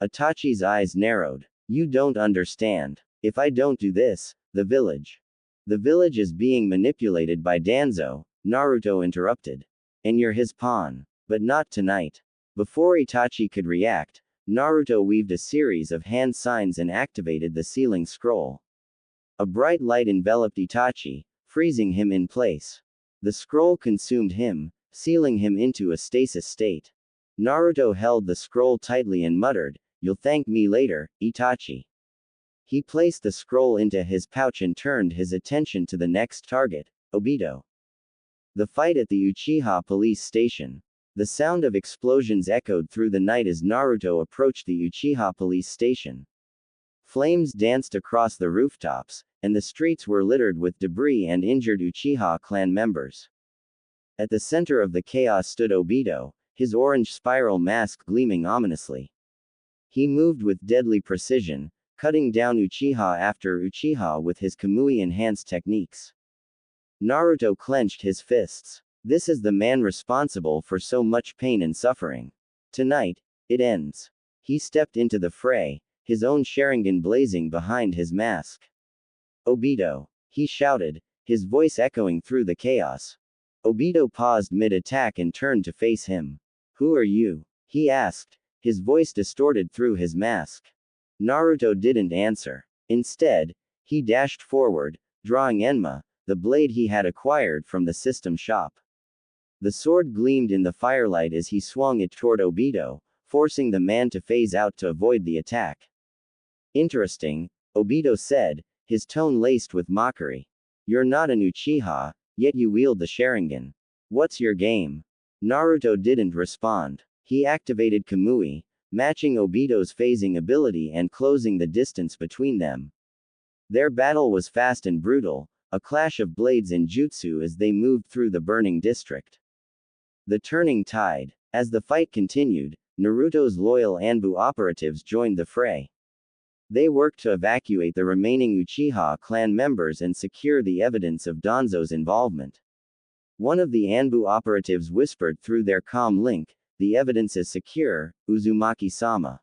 Itachi's eyes narrowed. You don't understand. If I don't do this, the village is being manipulated by Danzo, Naruto interrupted. And you're his pawn. But not tonight. Before Itachi could react, Naruto weaved a series of hand signs and activated the sealing scroll. A bright light enveloped Itachi, freezing him in place. The scroll consumed him, sealing him into a stasis state. Naruto held the scroll tightly and muttered, "You'll thank me later, Itachi." He placed the scroll into his pouch and turned his attention to the next target, Obito. The fight at the Uchiha police station. The sound of explosions echoed through the night as Naruto approached the Uchiha police station. Flames danced across the rooftops, and the streets were littered with debris and injured Uchiha clan members. At the center of the chaos stood Obito, his orange spiral mask gleaming ominously. He moved with deadly precision, cutting down Uchiha after Uchiha with his Kamui-enhanced techniques. Naruto clenched his fists. This is the man responsible for so much pain and suffering. Tonight, it ends. He stepped into the fray, his own Sharingan blazing behind his mask. Obito! He shouted, his voice echoing through the chaos. Obito paused mid-attack and turned to face him. Who are you? He asked, his voice distorted through his mask. Naruto didn't answer. Instead, he dashed forward, drawing Enma, the blade he had acquired from the system shop. The sword gleamed in the firelight as he swung it toward Obito, forcing the man to phase out to avoid the attack. Interesting, Obito said, his tone laced with mockery. You're not an Uchiha, yet you wield the Sharingan. What's your game? Naruto didn't respond. He activated Kamui, matching Obito's phasing ability and closing the distance between them. Their battle was fast and brutal, a clash of blades and jutsu as they moved through the burning district. The turning tide. As the fight continued, Naruto's loyal Anbu operatives joined the fray. They worked to evacuate the remaining Uchiha clan members and secure the evidence of Danzo's involvement. One of the Anbu operatives whispered through their comm link, "The evidence is secure, Uzumaki-sama.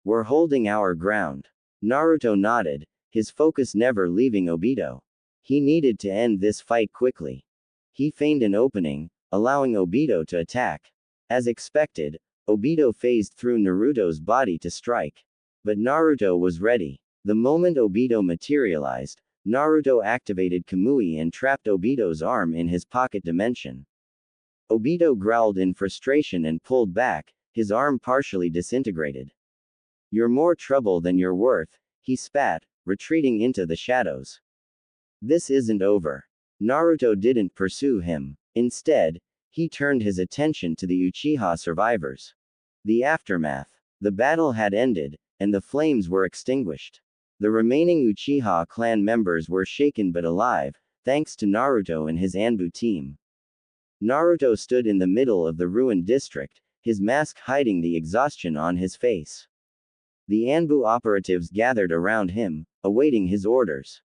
We're holding our ground." Naruto nodded, his focus never leaving Obito. He needed to end this fight quickly. He feigned an opening, allowing Obito to attack. As expected, Obito phased through Naruto's body to strike. But Naruto was ready. The moment Obito materialized, Naruto activated Kamui and trapped Obito's arm in his pocket dimension. Obito growled in frustration and pulled back, his arm partially disintegrated. You're more trouble than you're worth, he spat, retreating into the shadows. This isn't over. Naruto didn't pursue him. Instead, he turned his attention to the Uchiha survivors. The aftermath. The battle had ended, and the flames were extinguished. The remaining Uchiha clan members were shaken but alive, thanks to Naruto and his Anbu team. Naruto stood in the middle of the ruined district, his mask hiding the exhaustion on his face. The Anbu operatives gathered around him, awaiting his orders.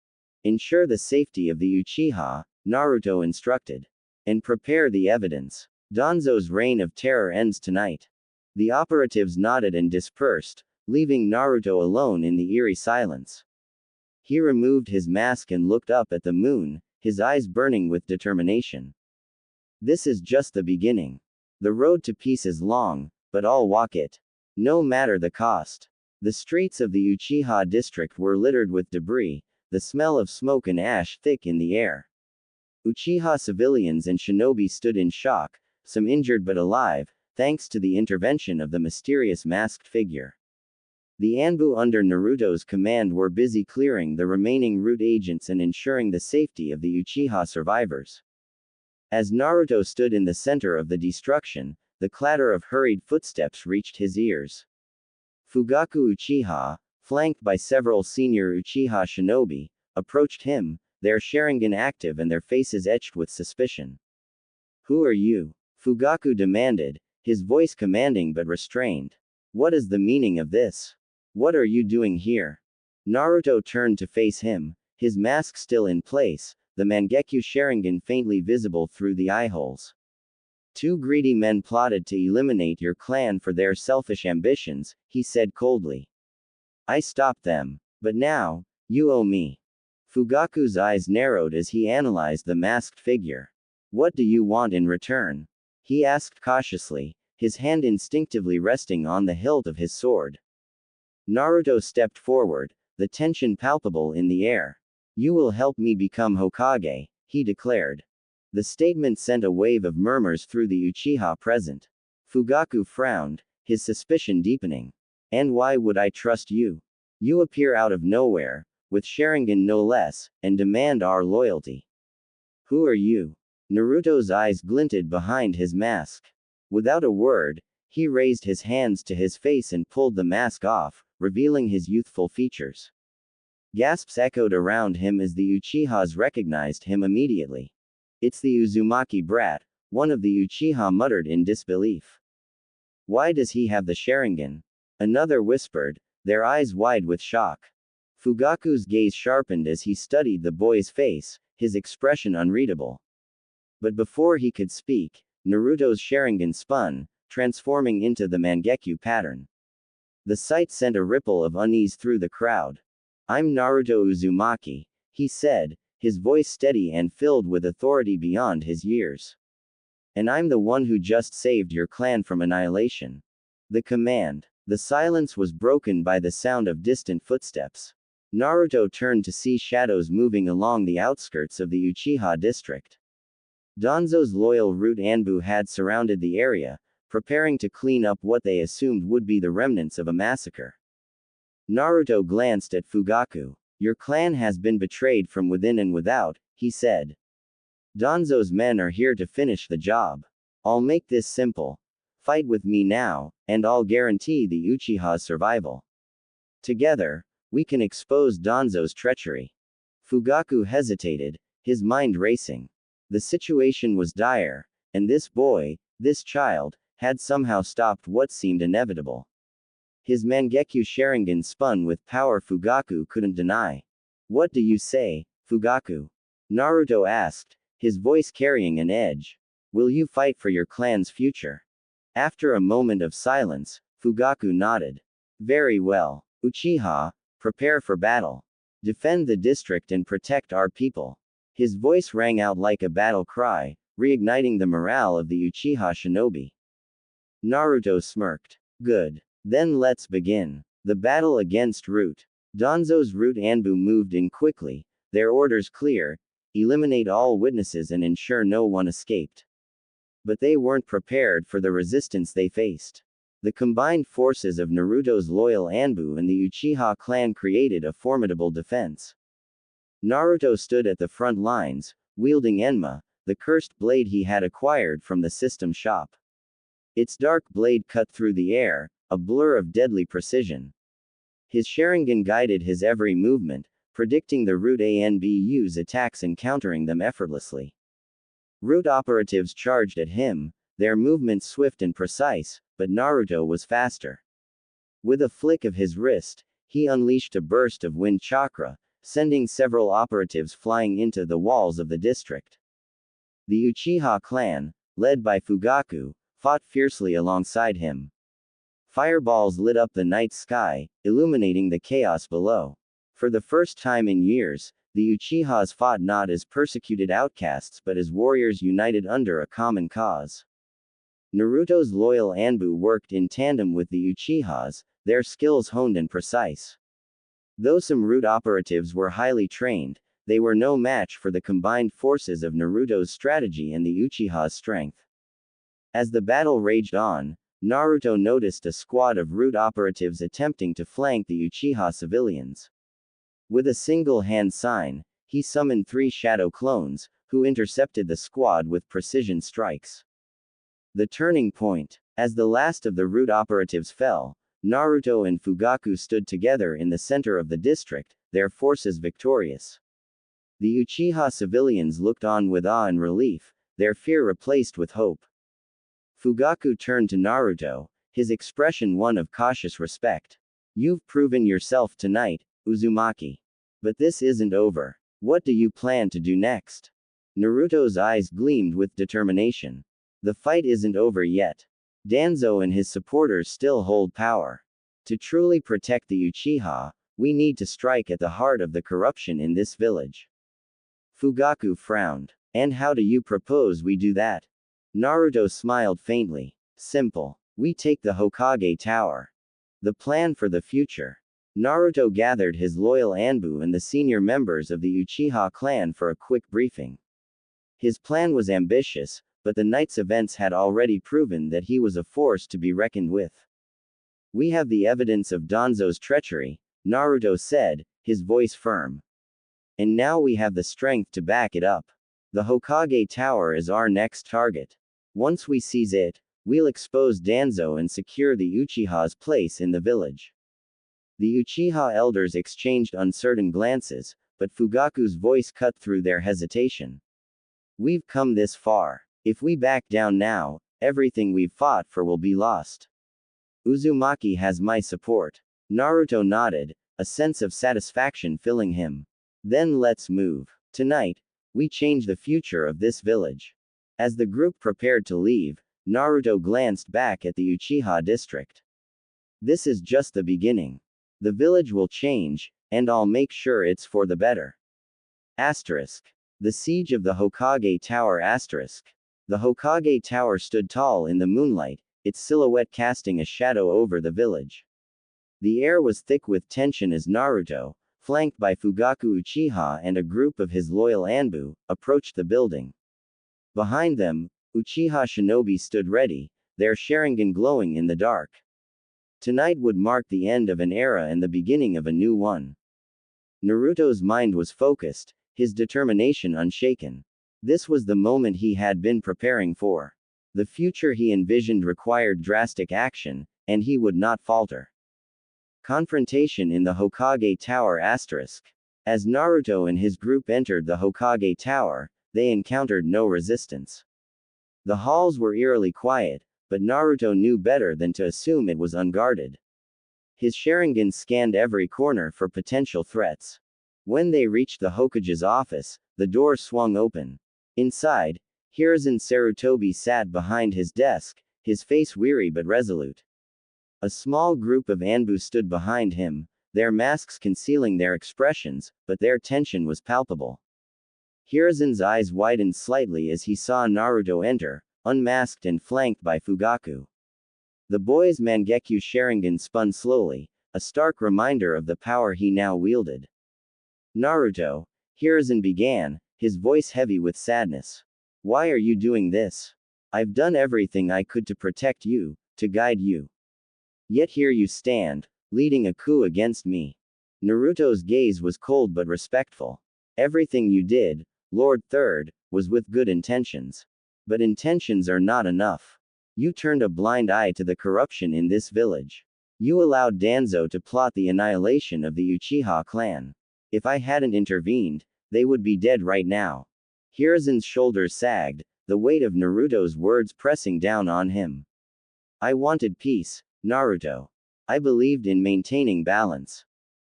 Ensure the safety of the Uchiha, Naruto instructed. And prepare the evidence. Danzo's reign of terror ends tonight. The operatives nodded and dispersed, leaving Naruto alone in the eerie silence. He removed his mask and looked up at the moon, his eyes burning with determination. This is just the beginning. The road to peace is long, but I'll walk it. No matter the cost. The streets of the Uchiha district were littered with debris, the smell of smoke and ash thick in the air. Uchiha civilians and shinobi stood in shock, some injured but alive, thanks to the intervention of the mysterious masked figure. The Anbu under Naruto's command were busy clearing the remaining root agents and ensuring the safety of the Uchiha survivors. As Naruto stood in the center of the destruction, the clatter of hurried footsteps reached his ears. Fugaku Uchiha, flanked by several senior Uchiha shinobi, approached him, their Sharingan active and their faces etched with suspicion. Who are you? Fugaku demanded, his voice commanding but restrained. What is the meaning of this? What are you doing here? Naruto turned to face him, his mask still in place, the Mangekyo Sharingan faintly visible through the eyeholes. Two greedy men plotted to eliminate your clan for their selfish ambitions, he said coldly. I stopped them. But now, you owe me. Fugaku's eyes narrowed as he analyzed the masked figure. What do you want in return? He asked cautiously, his hand instinctively resting on the hilt of his sword. Naruto stepped forward, the tension palpable in the air. You will help me become Hokage, he declared. The statement sent a wave of murmurs through the Uchiha present. Fugaku frowned, his suspicion deepening. And why would I trust you? You appear out of nowhere, with Sharingan no less, and demand our loyalty. Who are you? Naruto's eyes glinted behind his mask. Without a word, he raised his hands to his face and pulled the mask off, revealing his youthful features. Gasps echoed around him as the Uchihas recognized him immediately. "It's the Uzumaki brat," one of the Uchiha muttered in disbelief. "Why does he have the Sharingan?" another whispered, their eyes wide with shock. Fugaku's gaze sharpened as he studied the boy's face, his expression unreadable. But before he could speak, Naruto's Sharingan spun, transforming into the Mangekyo pattern. The sight sent a ripple of unease through the crowd. "I'm Naruto Uzumaki," he said, his voice steady and filled with authority beyond his years. "And I'm the one who just saved your clan from annihilation." The command. The silence was broken by the sound of distant footsteps. Naruto turned to see shadows moving along the outskirts of the Uchiha district. Danzo's loyal root Anbu had surrounded the area, preparing to clean up what they assumed would be the remnants of a massacre. Naruto glanced at Fugaku. "Your clan has been betrayed from within and without," he said. "Danzo's men are here to finish the job. I'll make this simple. Fight with me now, and I'll guarantee the Uchiha's survival. Together, we can expose Danzo's treachery." Fugaku hesitated, his mind racing. The situation was dire, and this boy, this child, had somehow stopped what seemed inevitable. His Mangekyo Sharingan spun with power Fugaku couldn't deny. "What do you say, Fugaku?" Naruto asked, his voice carrying an edge. "Will you fight for your clan's future?" After a moment of silence, Fugaku nodded. "Very well. Uchiha, prepare for battle. Defend the district and protect our people." His voice rang out like a battle cry, reigniting the morale of the Uchiha shinobi. Naruto smirked. "Good. Then let's begin. The battle against Root." Danzo's Root Anbu moved in quickly, their orders clear: eliminate all witnesses and ensure no one escaped. But they weren't prepared for the resistance they faced. The combined forces of Naruto's loyal Anbu and the Uchiha clan created a formidable defense. Naruto stood at the front lines, wielding Enma, the cursed blade he had acquired from the system shop. Its dark blade cut through the air, a blur of deadly precision. His Sharingan guided his every movement, predicting the Root Anbu's attacks and countering them effortlessly. Root operatives charged at him, their movements swift and precise, but Naruto was faster. With a flick of his wrist, he unleashed a burst of wind chakra, sending several operatives flying into the walls of the district. The Uchiha clan, led by Fugaku, fought fiercely alongside him. Fireballs lit up the night sky, illuminating the chaos below. For the first time in years, the Uchihas fought not as persecuted outcasts but as warriors united under a common cause. Naruto's loyal Anbu worked in tandem with the Uchihas, their skills honed and precise. Though some Root operatives were highly trained, they were no match for the combined forces of Naruto's strategy and the Uchiha's strength. As the battle raged on, Naruto noticed a squad of Root operatives attempting to flank the Uchiha civilians. With a single hand sign, he summoned 3 shadow clones, who intercepted the squad with precision strikes. The turning point. As the last of the Root operatives fell, Naruto and Fugaku stood together in the center of the district, their forces victorious. The Uchiha civilians looked on with awe and relief, their fear replaced with hope. Fugaku turned to Naruto, his expression one of cautious respect. "You've proven yourself tonight, Uzumaki. But this isn't over. What do you plan to do next?" Naruto's eyes gleamed with determination. "The fight isn't over yet. Danzo and his supporters still hold power. To truly protect the Uchiha, we need to strike at the heart of the corruption in this village." Fugaku frowned. "And how do you propose we do that?" Naruto smiled faintly. "Simple. We take the Hokage Tower. The plan for the future." Naruto gathered his loyal Anbu and the senior members of the Uchiha clan for a quick briefing. His plan was ambitious, but the night's events had already proven that he was a force to be reckoned with. "We have the evidence of Danzo's treachery," Naruto said, his voice firm. "And now we have the strength to back it up. The Hokage Tower is our next target. Once we seize it, we'll expose Danzo and secure the Uchiha's place in the village." The Uchiha elders exchanged uncertain glances, but Fugaku's voice cut through their hesitation. We've come this far. If we back down now, everything we've fought for will be lost. Uzumaki has my support. Naruto nodded, a sense of satisfaction filling him. Then let's move. Tonight, we change the future of this village. As the group prepared to leave, Naruto glanced back at the Uchiha district. This is just the beginning. The village will change, and I'll make sure it's for the better. Asterisk. The siege of the Hokage Tower asterisk. The Hokage Tower stood tall in the moonlight, its silhouette casting a shadow over the village. The air was thick with tension as Naruto, flanked by Fugaku Uchiha and a group of his loyal Anbu, approached the building. Behind them, Uchiha shinobi stood ready, their Sharingan glowing in the dark. Tonight would mark the end of an era and the beginning of a new one. Naruto's mind was focused, his determination unshaken. This was the moment he had been preparing for. The future he envisioned required drastic action, and he would not falter. Confrontation in the Hokage Tower asterisk. As Naruto and his group entered the Hokage Tower, they encountered no resistance. The halls were eerily quiet, but Naruto knew better than to assume it was unguarded. His Sharingan scanned every corner for potential threats. When they reached the Hokage's office, the door swung open. Inside, Hiruzen Sarutobi sat behind his desk, his face weary but resolute. A small group of Anbu stood behind him, their masks concealing their expressions, but their tension was palpable. Hiruzen's eyes widened slightly as he saw Naruto enter, unmasked and flanked by Fugaku. The boy's Mangekyo Sharingan spun slowly, a stark reminder of the power he now wielded. Naruto, Hiruzen began, his voice heavy with sadness. Why are you doing this? I've done everything I could to protect you, to guide you. Yet here you stand, leading a coup against me. Naruto's gaze was cold but respectful. Everything you did, Lord Third, was with good intentions. But intentions are not enough. You turned a blind eye to the corruption in this village. You allowed Danzo to plot the annihilation of the Uchiha clan. If I hadn't intervened, they would be dead right now. Hiruzen's shoulders sagged, the weight of Naruto's words pressing down on him. I wanted peace, Naruto. I believed in maintaining balance.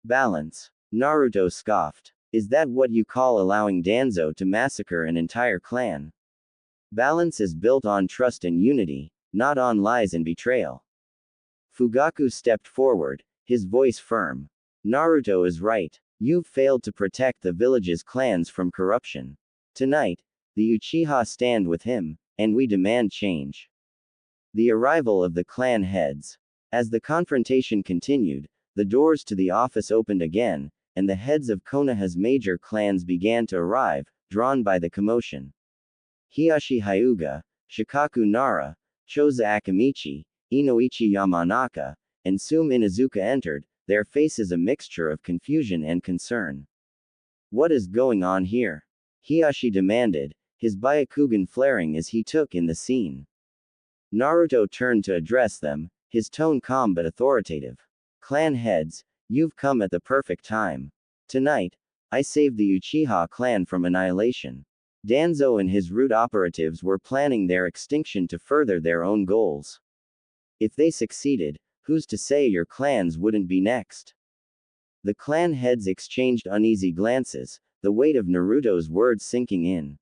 Balance? Naruto scoffed. Is that what you call allowing Danzo to massacre an entire clan? Balance is built on trust and unity, not on lies and betrayal. Fugaku stepped forward, his voice firm. Naruto is right. You've failed to protect the village's clans from corruption. Tonight, the Uchiha stand with him, and we demand change. The arrival of the clan heads. As the confrontation continued, the doors to the office opened again, and the heads of Konoha's major clans began to arrive, drawn by the commotion. Hiyashi Hyuga, Shikaku Nara, Choza Akamichi, Inoichi Yamanaka, and Sume Inuzuka entered, their faces a mixture of confusion and concern. What is going on here? Hiyashi demanded, his Byakugan flaring as he took in the scene. Naruto turned to address them, his tone calm but authoritative. Clan heads, you've come at the perfect time. Tonight, I saved the Uchiha clan from annihilation. Danzo and his root operatives were planning their extinction to further their own goals. If they succeeded, who's to say your clans wouldn't be next? The clan heads exchanged uneasy glances, the weight of Naruto's words sinking in.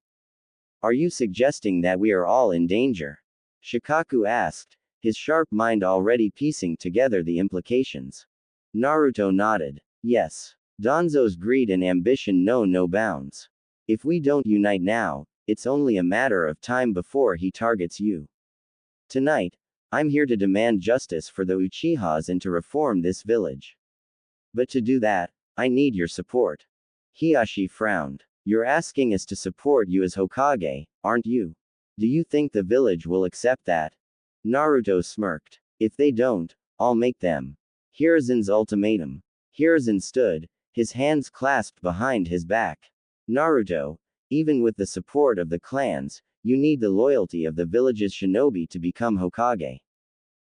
Are you suggesting that we are all in danger? Shikaku asked, his sharp mind already piecing together the implications. Naruto nodded. Yes. Danzo's greed and ambition know no bounds. If we don't unite now, it's only a matter of time before he targets you. Tonight, I'm here to demand justice for the Uchihas and to reform this village. But to do that, I need your support. Hiyashi frowned. You're asking us to support you as Hokage, aren't you? Do you think the village will accept that? Naruto smirked. If they don't, I'll make them. Hiruzen's ultimatum. Hiruzen stood, his hands clasped behind his back. Naruto, even with the support of the clans, you need the loyalty of the village's shinobi to become Hokage.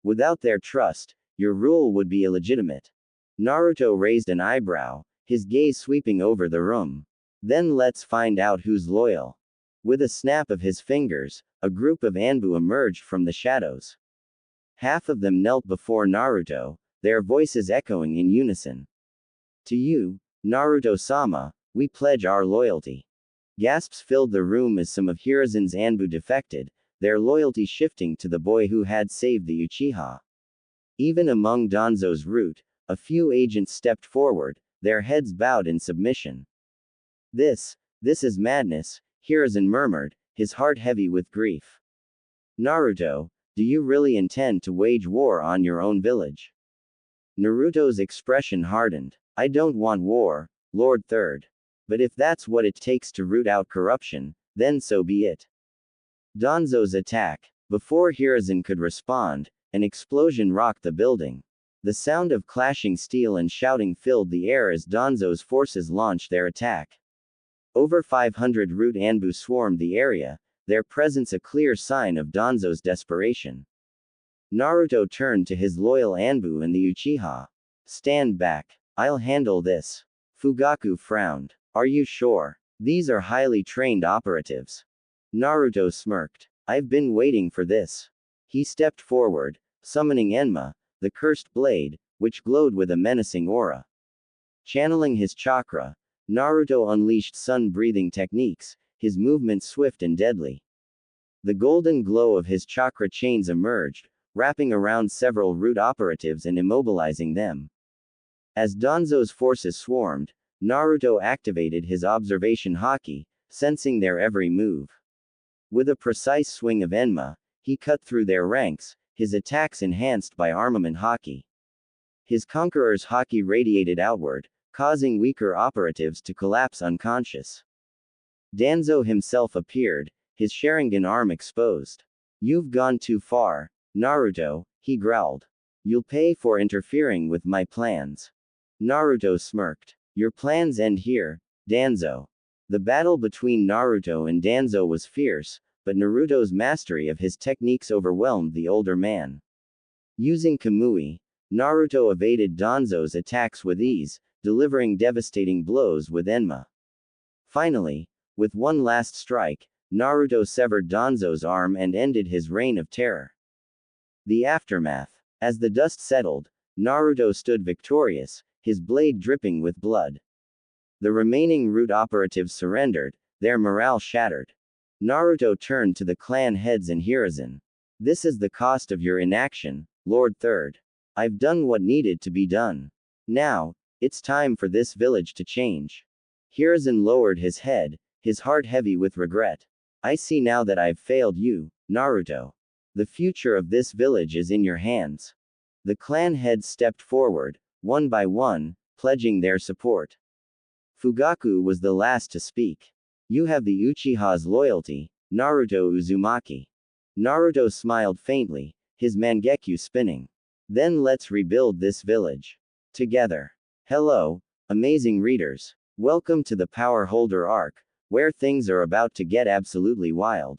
Without their trust, your rule would be illegitimate. Naruto raised an eyebrow, his gaze sweeping over the room. Then let's find out who's loyal. With a snap of his fingers, a group of Anbu emerged from the shadows. Half of them knelt before Naruto, their voices echoing in unison. To you, Naruto-sama, we pledge our loyalty. Gasps filled the room as some of Hiruzen's Anbu defected, their loyalty shifting to the boy who had saved the Uchiha. Even among Danzo's root, a few agents stepped forward, their heads bowed in submission. This is madness, Hiruzen murmured, his heart heavy with grief. Naruto, do you really intend to wage war on your own village? Naruto's expression hardened. I don't want war, Lord Third. But if that's what it takes to root out corruption, then so be it. Danzo's attack. Before Hiruzen could respond, an explosion rocked the building. The sound of clashing steel and shouting filled the air as Danzo's forces launched their attack. Over 500 root Anbu swarmed the area, their presence a clear sign of Danzo's desperation. Naruto turned to his loyal Anbu and the Uchiha. Stand back. I'll handle this. Fugaku frowned. Are you sure? These are highly trained operatives. Naruto smirked. I've been waiting for this. He stepped forward, summoning Enma, the cursed blade, which glowed with a menacing aura. Channeling his chakra, Naruto unleashed sun-breathing techniques, his movements swift and deadly. The golden glow of his chakra chains emerged, wrapping around several root operatives and immobilizing them. As Danzo's forces swarmed, Naruto activated his observation haki, sensing their every move. With a precise swing of Enma, he cut through their ranks, his attacks enhanced by armament haki. His conqueror's haki radiated outward, causing weaker operatives to collapse unconscious. Danzo himself appeared, his Sharingan arm exposed. You've gone too far, Naruto, he growled. You'll pay for interfering with my plans. Naruto smirked. Your plans end here, Danzo. The battle between Naruto and Danzo was fierce, but Naruto's mastery of his techniques overwhelmed the older man. Using Kamui, Naruto evaded Danzo's attacks with ease, delivering devastating blows with Enma. Finally, with one last strike, Naruto severed Danzo's arm and ended his reign of terror. The aftermath. As the dust settled, Naruto stood victorious, his blade dripping with blood. The remaining root operatives surrendered, their morale shattered. Naruto turned to the clan heads and Hiruzen. This is the cost of your inaction, Lord Third. I've done what needed to be done. Now, it's time for this village to change. Hiruzen lowered his head, his heart heavy with regret. I see now that I've failed you, Naruto. The future of this village is in your hands. The clan heads stepped forward, one by one, pledging their support. Fugaku was the last to speak. You have the Uchiha's loyalty, Naruto Uzumaki. Naruto smiled faintly, his Mangekyu spinning. Then let's rebuild this village. Together. Hello, amazing readers. Welcome to the Power Holder arc, where things are about to get absolutely wild.